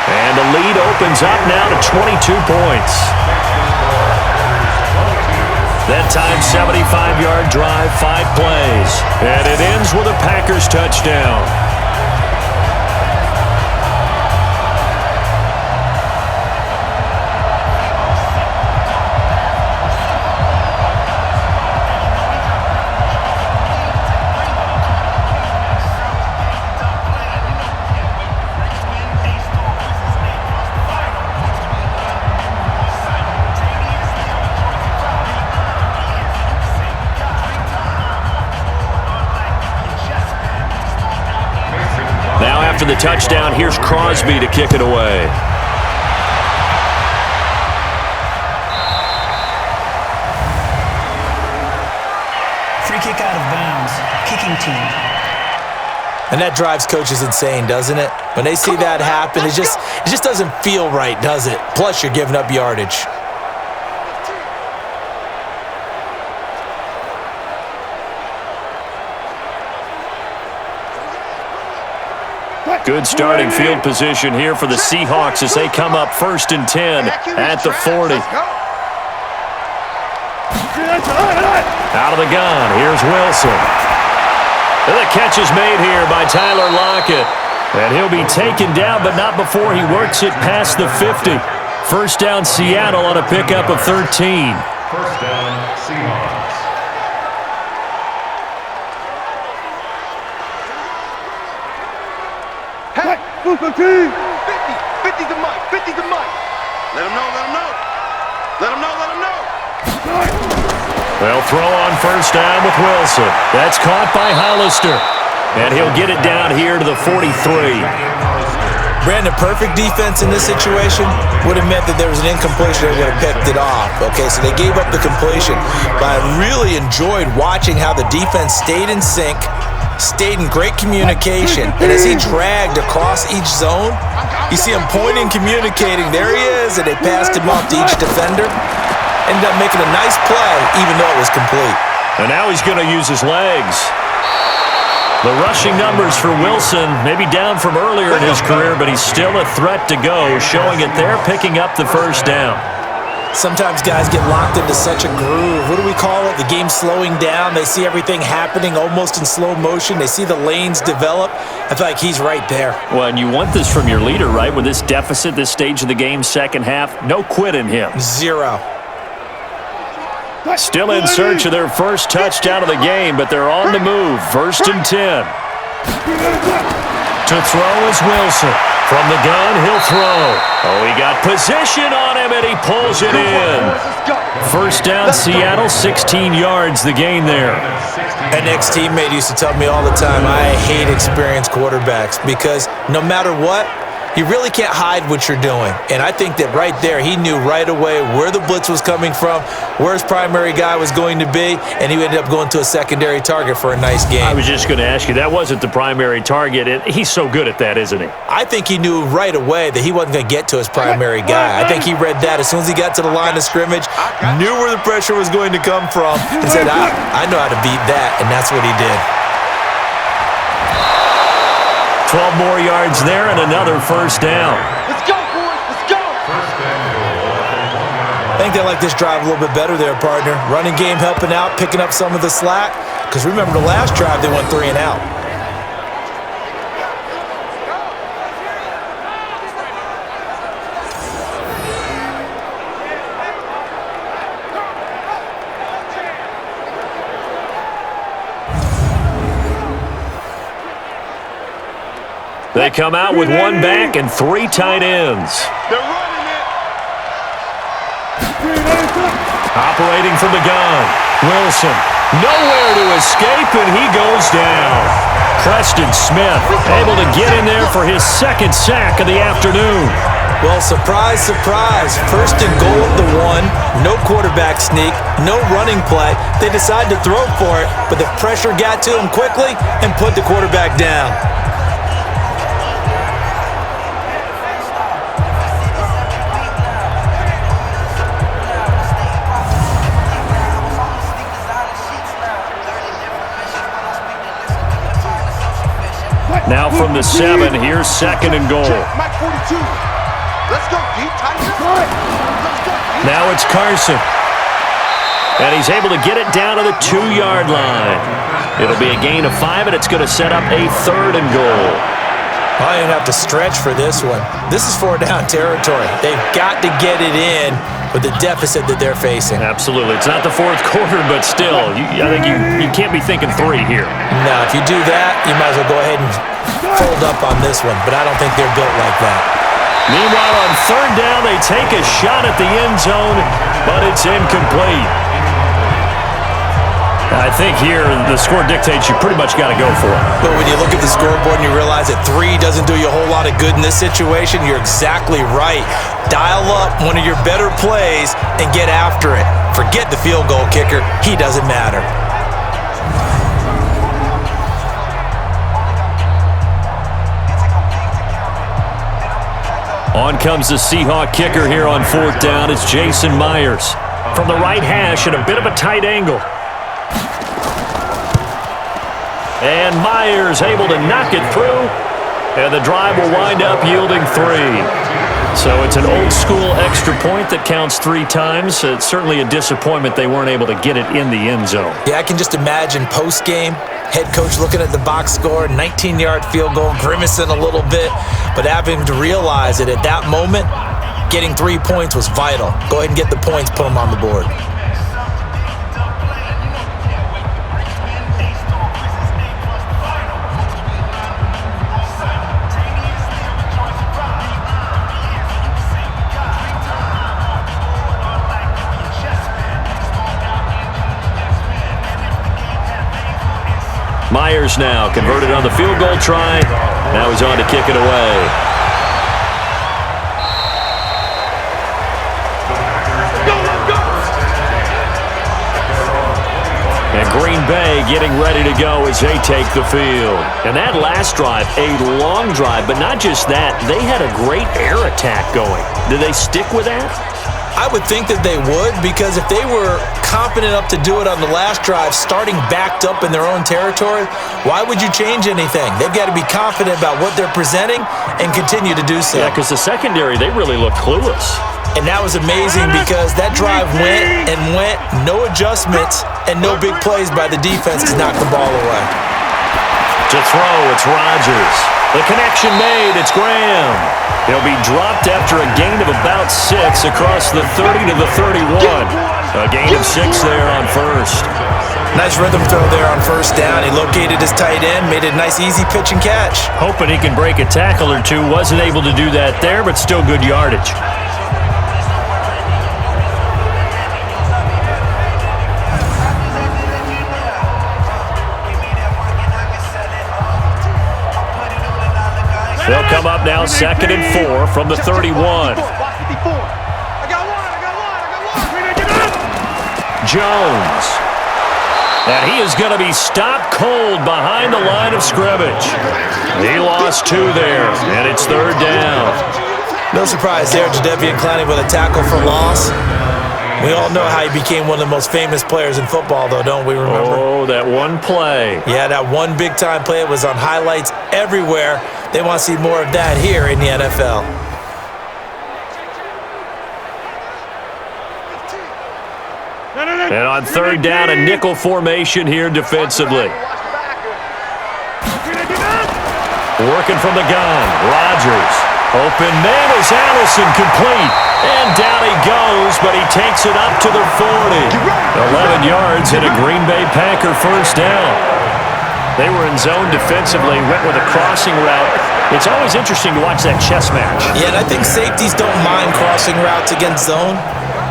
And the lead opens up now to 22 points. That time, 75-yard drive, 5 plays. And it ends with a Packers touchdown. After the touchdown, here's Crosby to kick it away. Free kick out of bounds. Kicking team. And that drives coaches insane, doesn't it? When they see that happen, it just doesn't feel right, does it? Plus, you're giving up yardage. Good starting field position here for the Seahawks as they come up 1st and 10 at the 40. Out of the gun, here's Wilson. And the catch is made here by Tyler Lockett. And he'll be taken down, but not before he works it past the 50. First down Seattle on a pickup of 13. First down, Seahawks. Hey, Super Team! 50 the mic, 50 the mic. Let him know, let him know. Let him know, let him know. They'll throw on first down with Wilson. That's caught by Hollister. And he'll get it down here to the 43. Brandon, perfect defense in this situation would have meant that there was an incompletion. They would have picked it off. Okay, so they gave up the completion. But I really enjoyed watching how the defense stayed in sync, stayed in great communication. And as he dragged across each zone, you see him pointing, communicating. There he is, and they passed him off to each defender. Ended up making a nice play, even though it was complete. And now he's going to use his legs. The rushing numbers for Wilson, maybe down from earlier in his career, but he's still a threat to go, showing it there, picking up the first down. Sometimes guys get locked into such a groove. What do we call it? The game's slowing down. They see everything happening almost in slow motion. They see the lanes develop. I feel like he's right there. Well, and you want this from your leader, right? With this deficit, this stage of the game, second half, no quit in him. Zero. Still in search of their first touchdown of the game, but they're on the move. First and 10. To throw is Wilson. From the gun, he'll throw. Oh, he got position on him, and he pulls it in. First down, Seattle, 16 yards, the gain there. An ex-teammate used to tell me all the time, I hate experienced quarterbacks because no matter what, you really can't hide what you're doing. And I think that right there, he knew right away where the blitz was coming from, where his primary guy was going to be, and he ended up going to a secondary target for a nice game. I was just going to ask you, that wasn't the primary target. He's so good at that, isn't he? I think he knew right away that he wasn't going to get to his primary guy. I think he read that as soon as he got to the line of scrimmage, knew where the pressure was going to come from, and said, I know how to beat that, and that's what he did. 12 more yards there and another first down. Let's go, boys, let's go. I think they like this drive a little bit better there, partner. Running game helping out, picking up some of the slack. Because remember the last drive, they went 3 and out. They come out with one back and 3 tight ends. They're running it. Operating from the gun. Wilson, nowhere to escape, and he goes down. Preston Smith able to get in there for his second sack of the afternoon. Well, surprise, surprise. First and goal at the 1. No quarterback sneak. No running play. They decided to throw for it, but the pressure got to him quickly and put the quarterback down. Now from the 7, here's second and goal. Mike 42. Let's go, D. Tighten up. Let's go, D. Now it's Carson. And he's able to get it down to the 2-yard line. It'll be a gain of 5, and it's going to set up a third and goal. I didn't have to stretch for this one. This is 4-down territory. They've got to get it in with the deficit that they're facing. Absolutely. It's not the fourth quarter, but still, I think you can't be thinking 3 here. No, if you do that, you might as well go ahead and fold up on this one, but I don't think they're built like that. Meanwhile, on third down, they take a shot at the end zone, but it's incomplete. I think here the score dictates you pretty much got to go for it. But when you look at the scoreboard and you realize that 3 doesn't do you a whole lot of good in this situation, you're exactly right. Dial up one of your better plays and get after it. Forget the field goal kicker. He doesn't matter. On comes the Seahawk kicker here on fourth down. It's Jason Myers. From the right hash at a bit of a tight angle. And Myers able to knock it through. And the drive will wind up yielding 3. So it's an old-school extra point that counts 3 times. It's certainly a disappointment they weren't able to get it in the end zone. Yeah, I can just imagine post-game, head coach looking at the box score, 19-yard field goal, grimacing a little bit, but having to realize that at that moment, getting 3 points was vital. Go ahead and get the points, put them on the board. Packers now. Converted on the field goal try. Now he's on to kick it away. And Green Bay getting ready to go as they take the field. And that last drive, a long drive, but not just that. They had a great air attack going. Do they stick with that? I would think that they would, because if they were confident enough to do it on the last drive, starting backed up in their own territory, why would you change anything? They've got to be confident about what they're presenting and continue to do so. Yeah, because the secondary, they really look clueless. And that was amazing because that drive went and went, no adjustments, and no big plays by the defense to knock the ball away. To throw, it's Rodgers. The connection made, it's Graham. He'll be dropped after a gain of about 6 across the 30 to the 31. A gain of 6 there on first. Nice rhythm throw there on first down. He located his tight end, made it a nice easy pitch and catch. Hoping he can break a tackle or two. Wasn't able to do that there, but still good yardage. They'll come up now 2nd and 4 from the 31. Jones. And he is going to be stopped cold behind the line of scrimmage. He lost 2 there, and it's 3rd down. No surprise there, Jadeveon Clowney with a tackle for loss. We all know how he became one of the most famous players in football, though, don't we remember? Oh, that one play. Yeah, that one big-time play. It was on highlights everywhere. They want to see more of that here in the NFL. And on 3rd down, a nickel formation here defensively. Working from the gun, Rodgers. Open man is Allison, complete. And down he goes, but he takes it up to the 40. 11 yards and a Green Bay Packer first down. They were in zone defensively, went with a crossing route. It's always interesting to watch that chess match. Yeah, and I think safeties don't mind crossing routes against zone,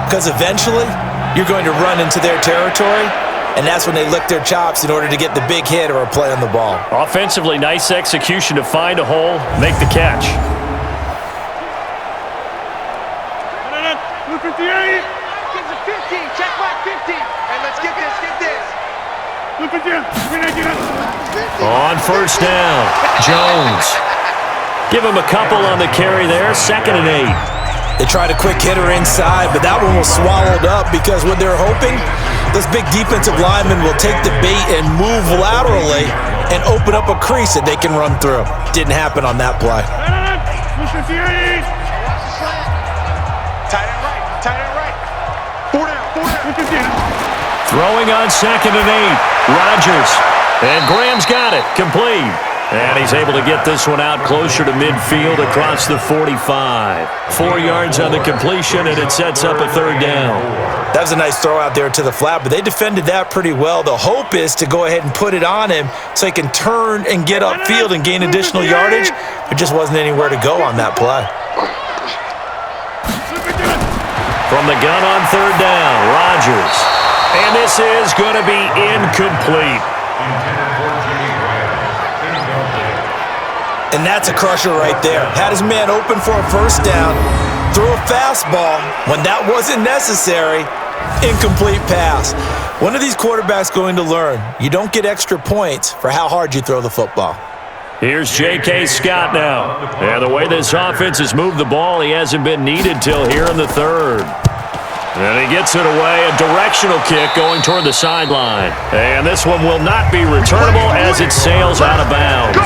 because eventually you're going to run into their territory, and that's when they lick their chops in order to get the big hit or a play on the ball. Offensively, nice execution to find a hole, make the catch. 58. Get the 15. Check back 15. And let's get this. On first down, Jones. Give him a couple on the carry there, 2nd and 8. They tried a quick hitter inside, but that one was swallowed up because what they're hoping, this big defensive lineman will take the bait and move laterally and open up a crease that they can run through. Didn't happen on that play. Tight end right. 4 down. Throwing on 2nd and 8, Rodgers. And Graham's got it, complete. And he's able to get this one out closer to midfield across the 45. 4 yards on the completion, and it sets up a 3rd down. That was a nice throw out there to the flat, but they defended that pretty well. The hope is to go ahead and put it on him so he can turn and get upfield and gain additional yardage. There just wasn't anywhere to go on that play. From the gun on 3rd down, Rodgers. And this is going to be incomplete. And that's a crusher right there. Had his man open for a first down, threw a fastball when that wasn't necessary, incomplete pass. When are these quarterbacks going to learn? You don't get extra points for how hard you throw the football. Here's J.K. Scott now. And the way this offense has moved the ball, he hasn't been needed till here in the 3rd. And he gets it away, a directional kick going toward the sideline. And this one will not be returnable as it sails out of bounds.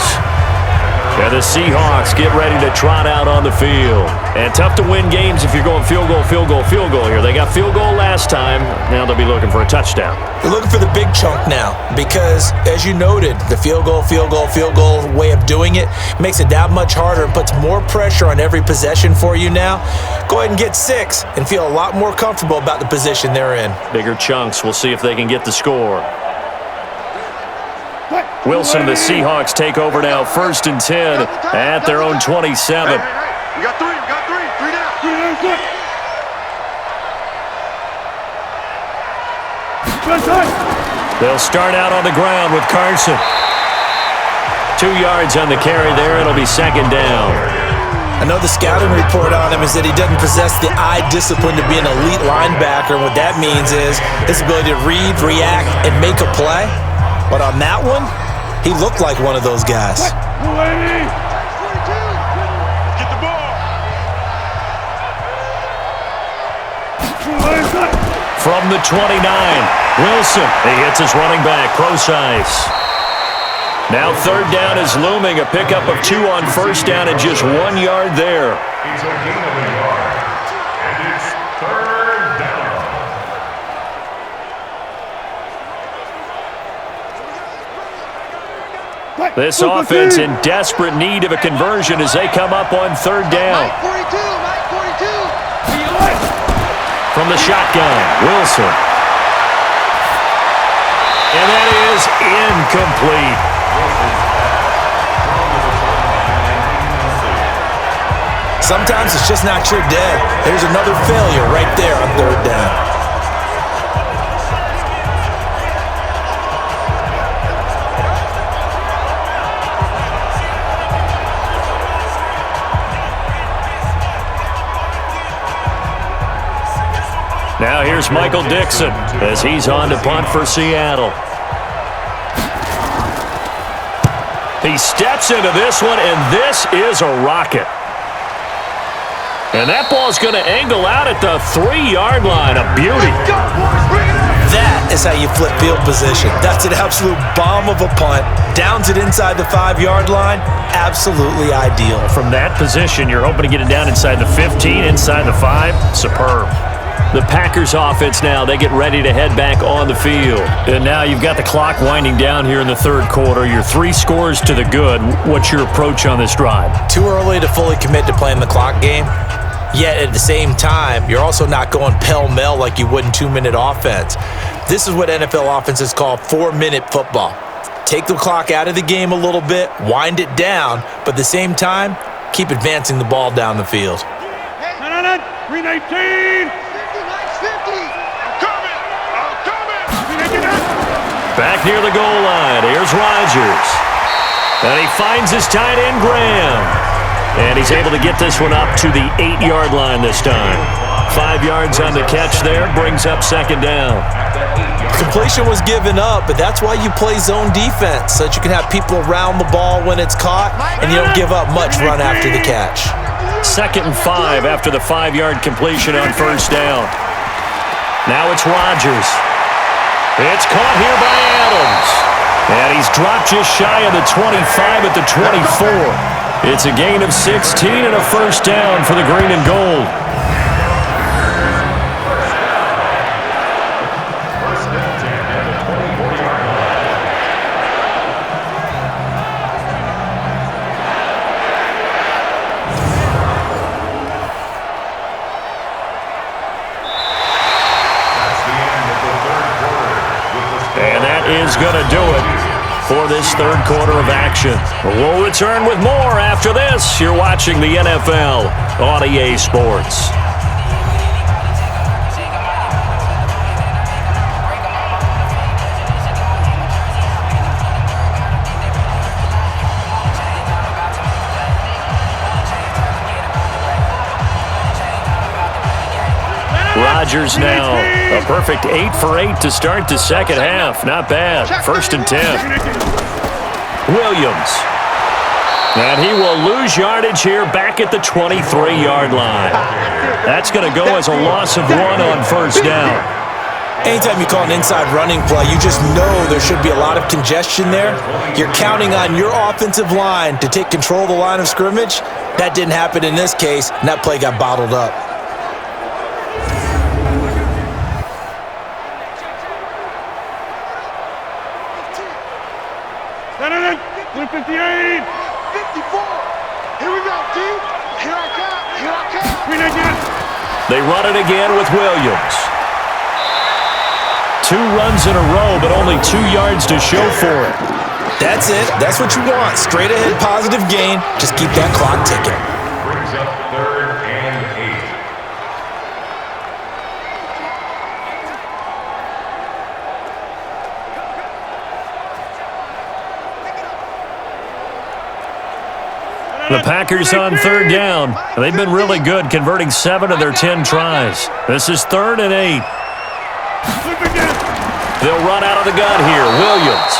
And the Seahawks get ready to trot out on the field. And tough to win games if you're going field goal here. They got field goal last time. Now they'll be looking for a touchdown. They're looking for the big chunk now because, as you noted, the field goal way of doing it makes it that much harder and puts more pressure on every possession for you now. Go ahead and get 6 and feel a lot more comfortable about the position they're in. Bigger chunks. We'll see if they can get the score. Wilson and the Seahawks take over now, 1st and 10 at their own 27. We got 3. 3 down. They'll start out on the ground with Carson. 2 yards on the carry there. It'll be second down. I know the scouting report on him is that he doesn't possess the eye discipline to be an elite linebacker. What that means is his ability to read, react, and make a play. But on that one, he looked like one of those guys. Get the ball. From the 29, Wilson. He hits his running back, Procise. Now third down is looming. A pickup of 2 on first down and just 1 yard there. It's a gain of a yard. And it's third down. This offense in desperate need of a conversion as they come up on third down. From the shotgun, Wilson. And that is incomplete. Sometimes it's just not your day. There's another failure right there on third down. Now here's Michael Dixon as he's on to punt for Seattle. He steps into this one, and this is a rocket. And that ball's going to angle out at the 3-yard line. A beauty. That is how you flip field position. That's an absolute bomb of a punt. Downs it inside the 5-yard line. Absolutely ideal. From that position, you're hoping to get it down inside the 15, inside the 5. Superb. The Packers offense now, they get ready to head back on the field. And now you've got the clock winding down here in the third quarter. You're 3 scores to the good. What's your approach on this drive? Too early to fully commit to playing the clock game. Yet at the same time, you're also not going pell-mell like you would in 2-minute offense. This is what NFL offenses call 4-minute football. Take the clock out of the game a little bit, wind it down, but at the same time, keep advancing the ball down the field. 319. 50. I'm coming. Back near the goal line, here's Rodgers. And he finds his tight end, Graham. And he's able to get this one up to the 8-yard line this time. 5 yards on the catch there, brings up second down. Completion was given up, but that's why you play zone defense, so that you can have people around the ball when it's caught, and you don't give up much run after the catch. 2nd and 5 after the 5-yard completion on first down. Now it's Rodgers. It's caught here by Adams. And he's dropped just shy of the 25 at the 24. It's a gain of 16 and a first down for the green and gold. First and 10 at the 24-yard line. That's the end of the third quarter. And that is going to do it for this third quarter of action. We'll return with more after this. You're watching the NFL on EA Sports. Rodgers now a perfect 8 for 8 to start the second half. Not bad. 1st and 10. Williams. And he will lose yardage here back at the 23-yard line. That's going to go as a loss of 1 on first down. Anytime you call an inside running play, you just know there should be a lot of congestion there. You're counting on your offensive line to take control of the line of scrimmage. That didn't happen in this case, and that play got bottled up. They run it again with Williams. 2 runs in a row, but only 2 yards to show for it. That's it. That's what you want. Straight ahead positive gain. Just keep that clock ticking. Brings up 3rd and 8. The Packers on third down. They've been really good, converting 7 of their 10 tries. This is 3rd and 8. They'll run out of the gun here. Williams.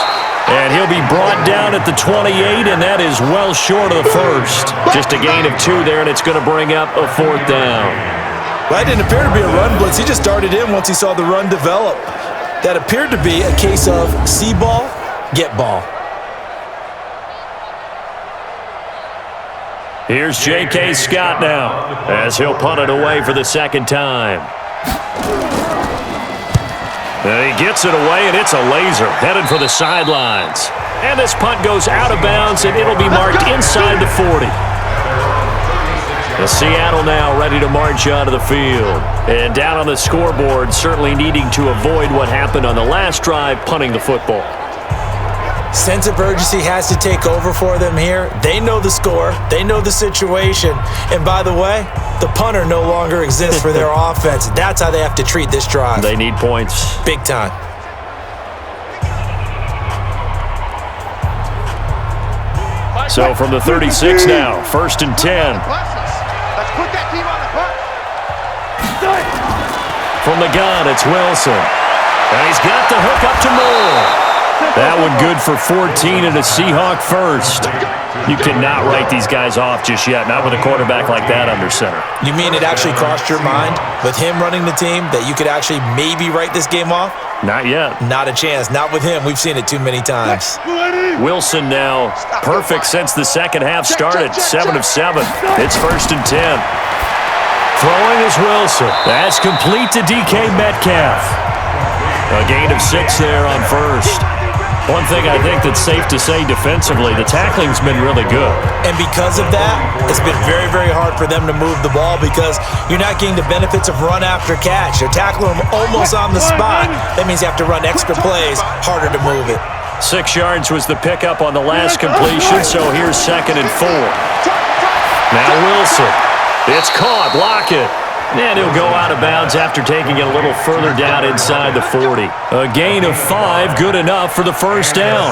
And he'll be brought down at the 28, and that is well short of the first. Just a gain of 2 there, and it's going to bring up a 4th down. Well, that didn't appear to be a run blitz. He just started in once he saw the run develop. That appeared to be a case of see ball, get ball. Here's J.K. Scott now, as he'll punt it away for the second time. And he gets it away, and it's a laser, headed for the sidelines. And this punt goes out of bounds, and it'll be marked inside the 40. The Seattle now ready to march onto the field. And down on the scoreboard, certainly needing to avoid what happened on the last drive, punting the football. Sense of urgency has to take over for them here. They know the score. They know the situation. And by the way, the punter no longer exists for their offense. That's how they have to treat this drive. They need points. Big time. So from the 36 now, 1st and 10. Let's put that team on the punt. From the gun, it's Wilson. And he's got the hook up to Moore. That one good for 14 and a Seahawk first. You cannot write these guys off just yet, not with a quarterback like that under center. You mean it actually crossed your mind with him running the team that you could actually maybe write this game off? Not yet. Not a chance. Not with him. We've seen it too many times. Wilson now perfect since the second half started. 7 of 7. It's 1st and 10. Throwing is Wilson. That's complete to DK Metcalf. A gain of 6 there on first. One thing I think that's safe to say defensively, the tackling's been really good. And because of that, it's been very, very hard for them to move the ball because you're not getting the benefits of run after catch. You're tackling them almost on the spot. That means you have to run extra plays, harder to move it. 6 yards was the pickup on the last completion, so here's 2nd and 4. Now Wilson. It's caught. Lock it. And he'll go out of bounds after taking it a little further down inside the 40. A gain of 5, good enough for the first down.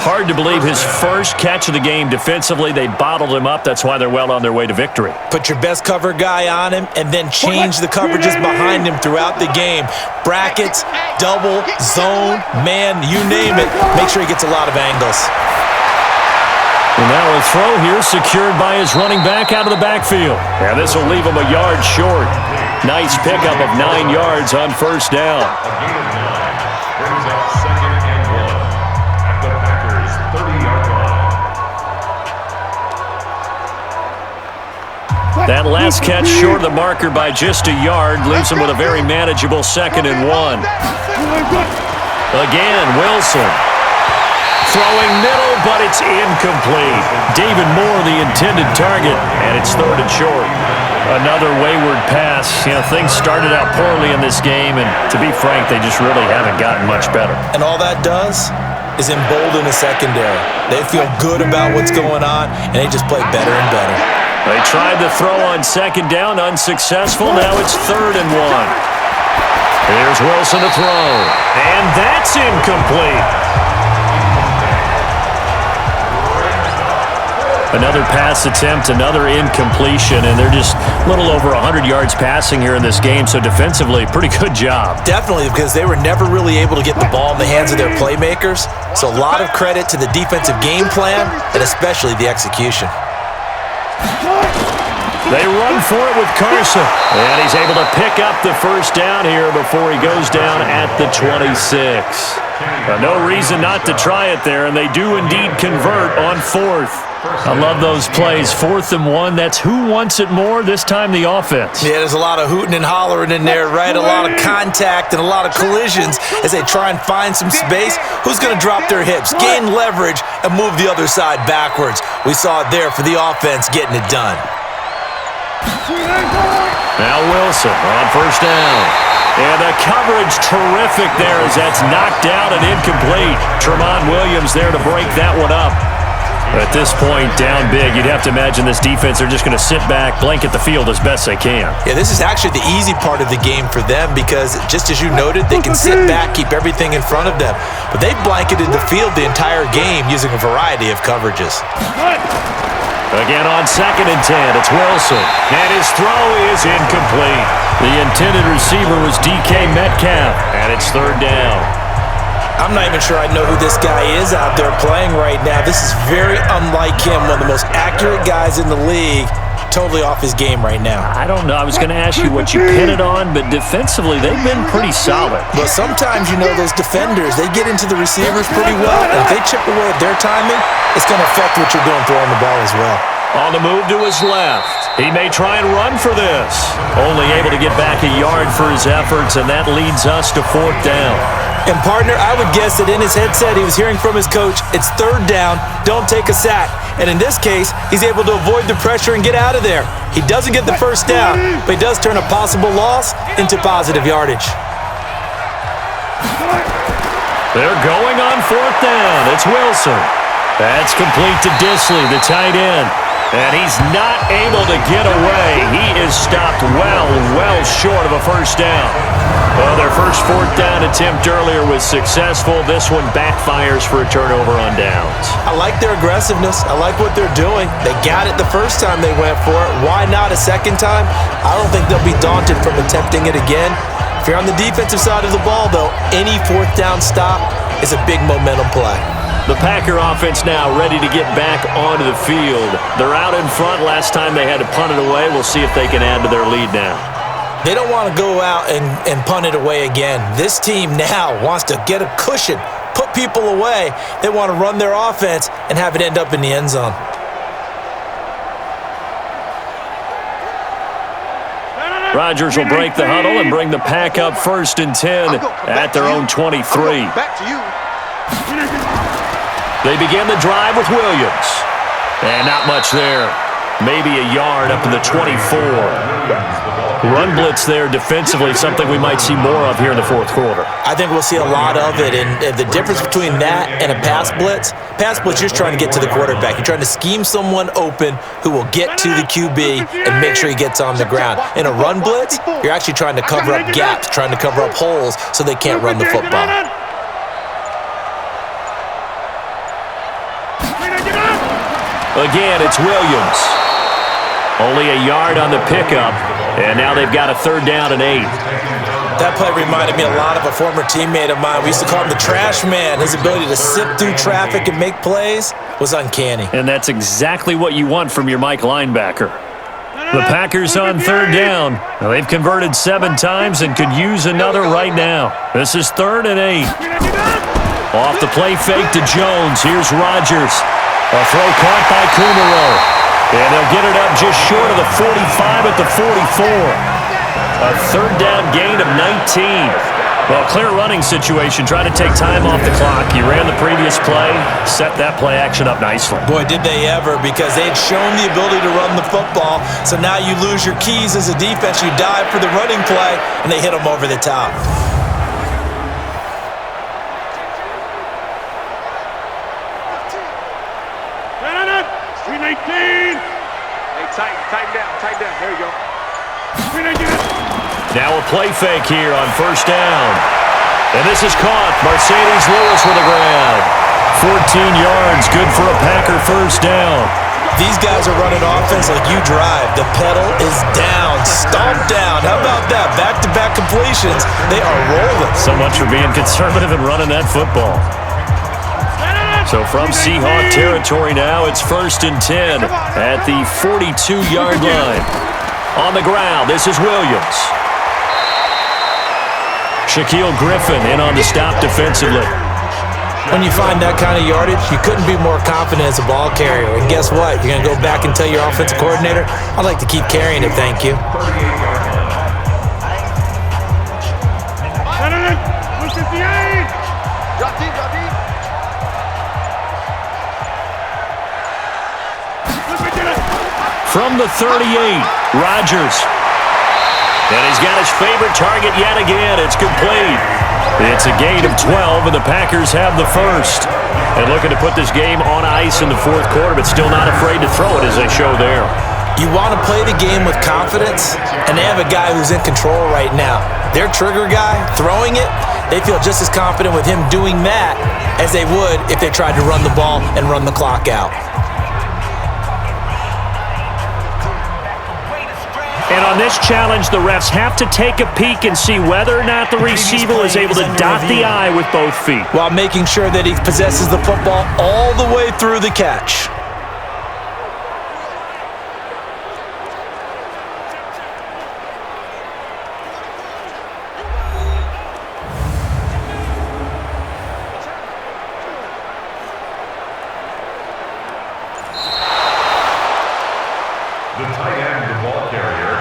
Hard to believe his first catch of the game defensively. They bottled him up. That's why they're well on their way to victory. Put your best cover guy on him and then change the coverages behind him throughout the game. Brackets, double, zone, man, you name it. Make sure he gets a lot of angles. And now a throw here secured by his running back out of the backfield. And this will leave him a yard short. Nice pickup of 9 yards on first down. Brings up 2nd and 1 at the Packers' 30-yard line. That last catch short of the marker by just a yard leaves him with a very manageable 2nd and 1. Again, Wilson. Throwing middle, but it's incomplete. David Moore, the intended target, and it's 3rd and short. Another wayward pass. You know, things started out poorly in this game, and to be frank, they just really haven't gotten much better. And all that does is embolden the secondary. They feel good about what's going on, and they just play better and better. They tried to throw on 2nd down, unsuccessful. Now it's 3rd and 1. Here's Wilson to throw, and that's incomplete. Another pass attempt, another incompletion, and they're just a little over 100 yards passing here in this game, so defensively, pretty good job. Definitely, because they were never really able to get the ball in the hands of their playmakers, so a lot of credit to the defensive game plan, and especially the execution. They run for it with Carson, and he's able to pick up the first down here before he goes down at the 26. No reason not to try it there, and they do indeed convert on 4th. I love those plays. 4th and 1. That's who wants it more, this time the offense. Yeah, there's a lot of hooting and hollering in there, right? A lot of contact and a lot of collisions as they try and find some space. Who's going to drop their hips, gain leverage, and move the other side backwards? We saw it there for the offense getting it done. Now Wilson on first down. And the coverage terrific there as that's knocked down and incomplete. Tramon Williams there to break that one up. At this point, down big, you'd have to imagine this defense are just going to sit back, blanket the field as best they can. Yeah, this is actually the easy part of the game for them because, just as you noted, they can sit back, keep everything in front of them. But they've blanketed the field the entire game using a variety of coverages. Again on 2nd and 10, it's Wilson. And his throw is incomplete. The intended receiver was DK Metcalf, and it's 3rd down. I'm not even sure I know who this guy is out there playing right now. This is very unlike him, one of the most accurate guys in the league. Totally off his game right now. I don't know. I was going to ask you what you pin it on, but defensively, they've been pretty solid. But sometimes, those defenders, they get into the receivers pretty well. And if they chip away at their timing, it's going to affect what you're doing throwing the ball as well. On the move to his left. He may try and run for this. Only able to get back a yard for his efforts, and that leads us to 4th down. And, partner, I would guess that in his headset he was hearing from his coach, it's 3rd down, don't take a sack. And in this case, he's able to avoid the pressure and get out of there. He doesn't get the 1st down, but he does turn a possible loss into positive yardage. They're going on 4th down. It's Wilson. That's complete to Disley, the tight end. And he's not able to get away. He is stopped well short of a 1st down. Well, their first 4th down attempt earlier was successful. This one backfires for a turnover on downs. I like their aggressiveness. I like what they're doing. They got it the first time they went for it. Why not a second time? I don't think they'll be daunted from attempting it again. If you're on the defensive side of the ball, though, any 4th down stop is a big momentum play. The Packer offense now ready to get back onto the field. They're out in front. Last time they had to punt it away. We'll see if they can add to their lead now. They don't want to go out and punt it away again. This team now wants to get a cushion, put people away. They want to run their offense and have it end up in the end zone. Rodgers will break the huddle and bring the Pack up 1st and 10 at their own 23. Back to you. They begin the drive with Williams. And not much there. Maybe a yard up to the 24. Run blitz there defensively, something we might see more of here in the 4th quarter. I think we'll see a lot of it, and the difference between that and a pass blitz, you're just trying to get to the quarterback. You're trying to scheme someone open who will get to the QB and make sure he gets on the ground. In a run blitz, you're actually trying to cover up gaps, trying to cover up holes so they can't run the football. Again, it's Williams. Only a yard on the pickup, and now they've got a 3rd down and 8. That play reminded me a lot of a former teammate of mine. We used to call him the trash man. His ability to sift through traffic and make plays was uncanny. And that's exactly what you want from your Mike linebacker. The Packers on 3rd down. Now, they've converted 7 times and could use another right now. This is 3rd and 8. Off the play fake to Jones. Here's Rodgers. A throw caught by Kumaro. And they'll get it up just short of the 45 at the 44. A 3rd down gain of 19. Well, clear running situation. Trying to take time off the clock. You ran the previous play, set that play action up nicely. Boy, did they ever, because they had shown the ability to run the football. So now you lose your keys as a defense. You dive for the running play, and they hit them over the top. Tighten down. There you go. Now a play fake here on 1st down. And this is caught. Mercedes Lewis with a grab. 14 yards, good for a Packer 1st down. These guys are running offense like you drive. The pedal is down, stomped down. How about that? Back-to-back completions. They are rolling. So much for being conservative and running that football. So from Seahawk territory now, it's 1st and 10 at the 42-yard line. On the ground, this is Williams. Shaquille Griffin in on the stop defensively. When you find that kind of yardage, you couldn't be more confident as a ball carrier. And guess what? You're going to go back and tell your offensive coordinator, I'd like to keep carrying it, thank you. From the 38, Rodgers. And he's got his favorite target yet again. It's complete. It's a gain of 12, and the Packers have the 1st. And looking to put this game on ice in the 4th quarter, but still not afraid to throw it as they show there. You want to play the game with confidence, and they have a guy who's in control right now. Their trigger guy, throwing it, they feel just as confident with him doing that as they would if they tried to run the ball and run the clock out. on this challenge, the refs have to take a peek and see whether or not the receiver is able to dot the I with both feet, while making sure that he possesses the football all the way through the catch. The tight end, the ball carrier.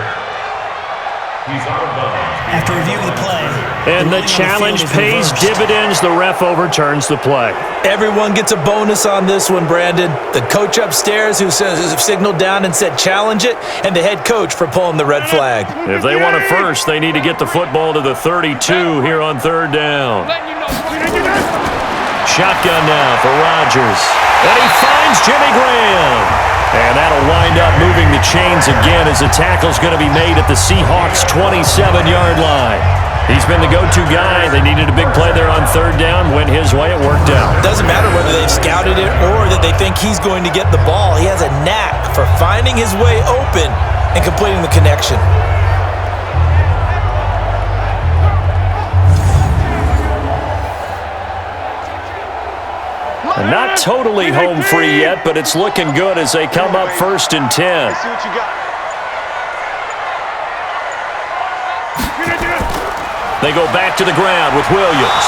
He's out of bounds. After reviewing the play, and the challenge pays dividends. The ref overturns the play. Everyone gets a bonus on this one, Brandon. The coach upstairs who signaled down and said challenge it, and the head coach for pulling the red flag. If they want it first, they need to get the football to the 32 here on third down. Shotgun now for Rodgers. And he finds Jimmy Graham. And that'll wind up moving the chains again as the tackle's going to be made at the Seahawks' 27-yard line. He's been the go-to guy. They needed a big play there on third down. Went his way. It worked out. Doesn't matter whether they've scouted it or that they think he's going to get the ball. He has a knack for finding his way open and completing the connection. And not totally home free yet, but it's looking good as they come up 1st and 10. Let's see what you got. They go back to the ground with Williams.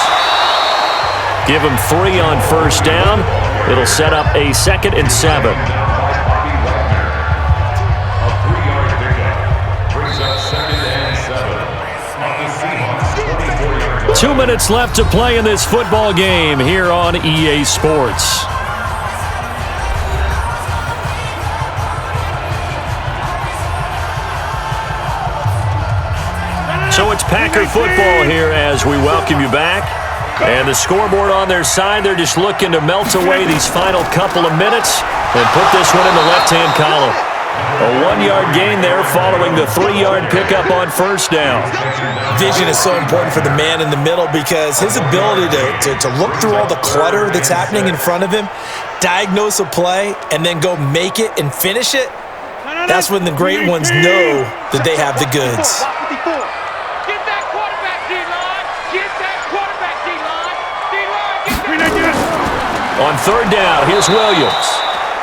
Give him 3 on first down. It'll set up a 2nd and 7. A 3-yard pickup brings up 2nd and 7 on the Seahawks' 24-yard line. 2 minutes left to play in this football game here on EA Sports. So it's Packer football here as we welcome you back. And the scoreboard on their side, they're just looking to melt away these final couple of minutes and put this one in the left-hand column. A 1-yard gain there following the 3-yard pickup on first down. Vision is so important for the man in the middle because his ability to look through all the clutter that's happening in front of him, diagnose a play, and then go make it and finish it, that's when the great ones know that they have the goods. Get that quarterback, D-line. Get that quarterback, D-line. D-line, get that. On third down, here's Williams.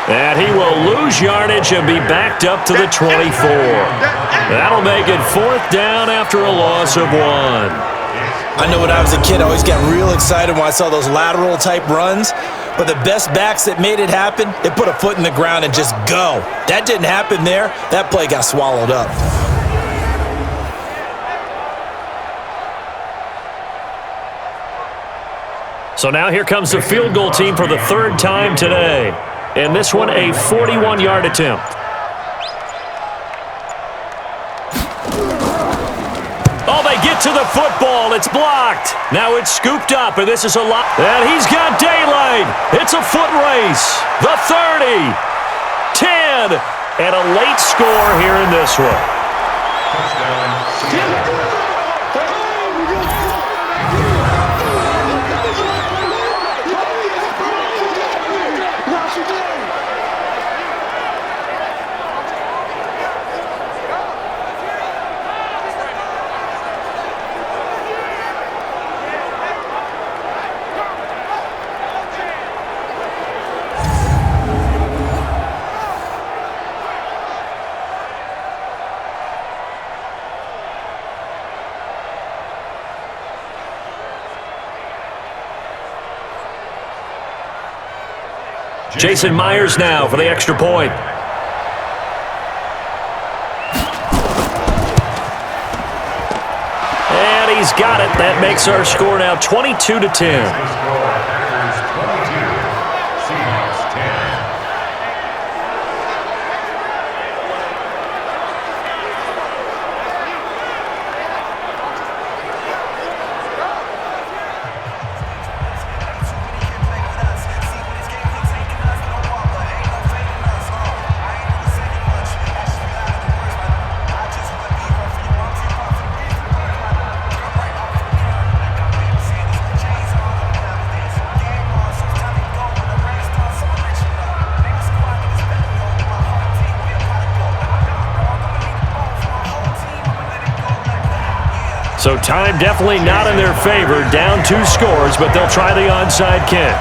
And he will lose yardage and be backed up to the 24. That'll make it 4th down after a loss of 1. I know when I was a kid, I always got real excited when I saw those lateral-type runs. But the best backs that made it happen, they put a foot in the ground and just go. That didn't happen there. That play got swallowed up. So now here comes the field goal team for the 3rd time today. And this one, a 41-yard attempt. Oh, they get to the football. It's blocked. Now it's scooped up, and this is a lot. And he's got daylight. It's a foot race. The 30, 10, and a late score here in this one. Touchdown, Jason Myers now for the extra point. And he's got it. That makes our score now 22-10. So time definitely not in their favor. Down 2 scores, but they'll try the onside kick.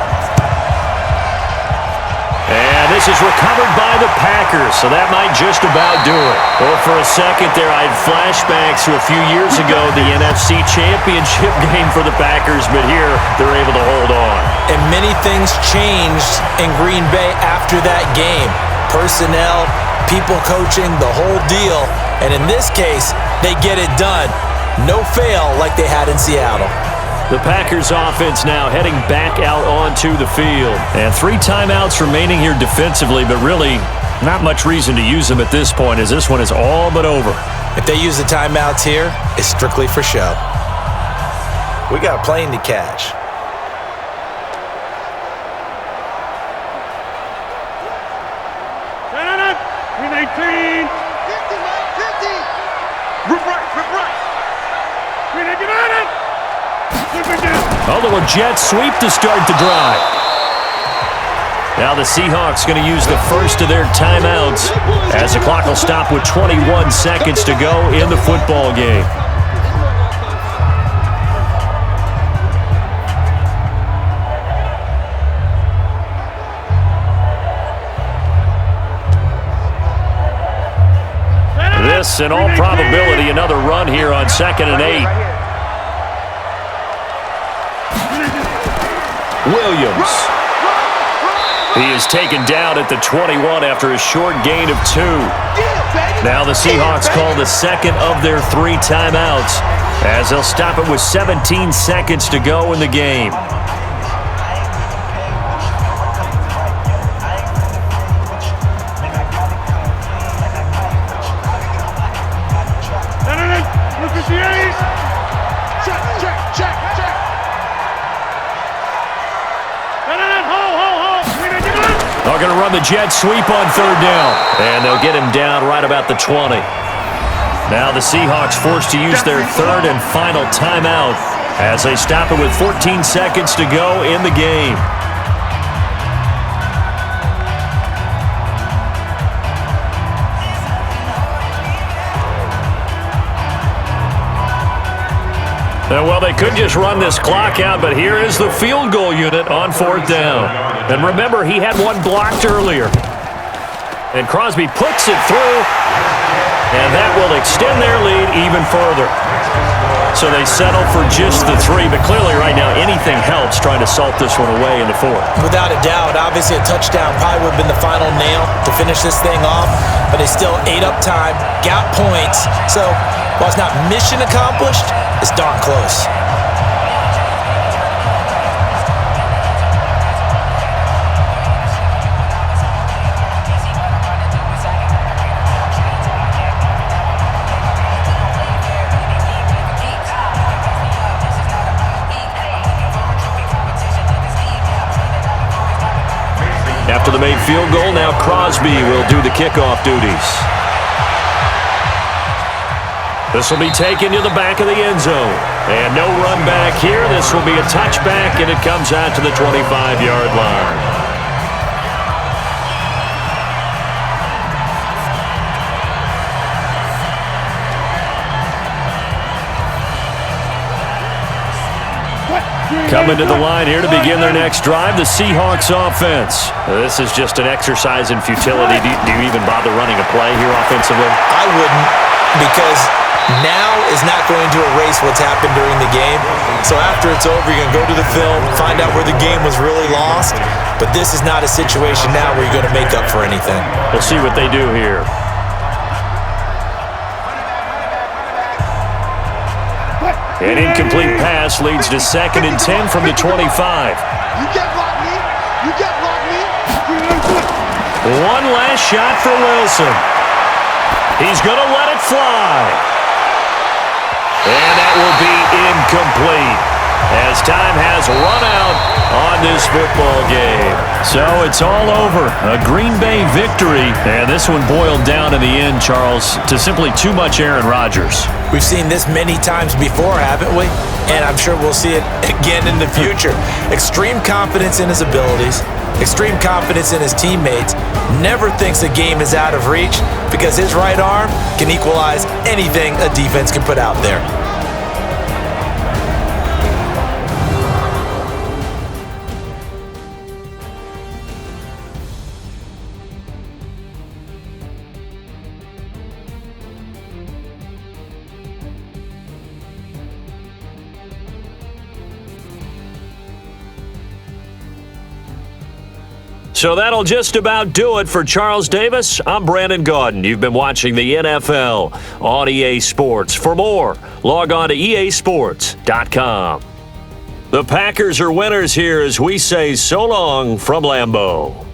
And this is recovered by the Packers, so that might just about do it. Well, for a second there, I had flashbacks to a few years ago, the NFC Championship game for the Packers, but here they're able to hold on. And many things changed in Green Bay after that game. Personnel, people coaching, the whole deal. And in this case, they get it done. No fail like they had in Seattle. The Packers offense now heading back out onto the field. And 3 timeouts remaining here defensively, but really not much reason to use them at this point as this one is all but over. If they use the timeouts here, it's strictly for show. We got a plane to catch. Although a jet sweep to start the drive. Now the Seahawks going to use the first of their timeouts as the clock will stop with 21 seconds to go in the football game. This, in all probability, another run here on 2nd and 8. Williams. He is taken down at the 21 after a short gain of 2. Now the Seahawks call the second of their 3 timeouts as they'll stop it with 17 seconds to go in the game. They're going to run the jet sweep on 3rd down. And they'll get him down right about the 20. Now the Seahawks forced to use their 3rd and final timeout as they stop it with 14 seconds to go in the game. Well, they could just run this clock out, but here is the field goal unit on 4th down. And remember, he had one blocked earlier. And Crosby puts it through, and that will extend their lead even further. So they settle for just the 3, but clearly right now anything helps trying to salt this one away in the 4th. Without a doubt, obviously a touchdown probably would have been the final nail to finish this thing off, but they still ate up time, got points. So while it's not mission accomplished, it's darn close. After the made field goal, now Crosby will do the kickoff duties. This will be taken to the back of the end zone. And no run back here. This will be a touchback, and it comes out to the 25-yard line. Coming to the line here to begin their next drive, the Seahawks offense. This is just an exercise in futility. Do you even bother running a play here offensively? I wouldn't, because now is not going to erase what's happened during the game. So after it's over, you're going to go to the film, find out where the game was really lost. But this is not a situation now where you're going to make up for anything. We'll see what they do here. An incomplete pass leads to 2nd and 10 from the 25. You can't block me. You can't block me. One last shot for Wilson. He's going to let it fly. And that will be incomplete as time has run out on this football game. So it's all over. A Green Bay victory. And this one boiled down in the end, Charles, to simply too much Aaron Rodgers. We've seen this many times before, haven't we? And I'm sure we'll see it again in the future. Extreme confidence in his abilities, extreme confidence in his teammates, never thinks a game is out of reach because his right arm can equalize anything a defense can put out there. So that'll just about do it for Charles Davis. I'm Brandon Gaudin. You've been watching the NFL on EA Sports. For more, log on to easports.com. The Packers are winners here as we say so long from Lambeau.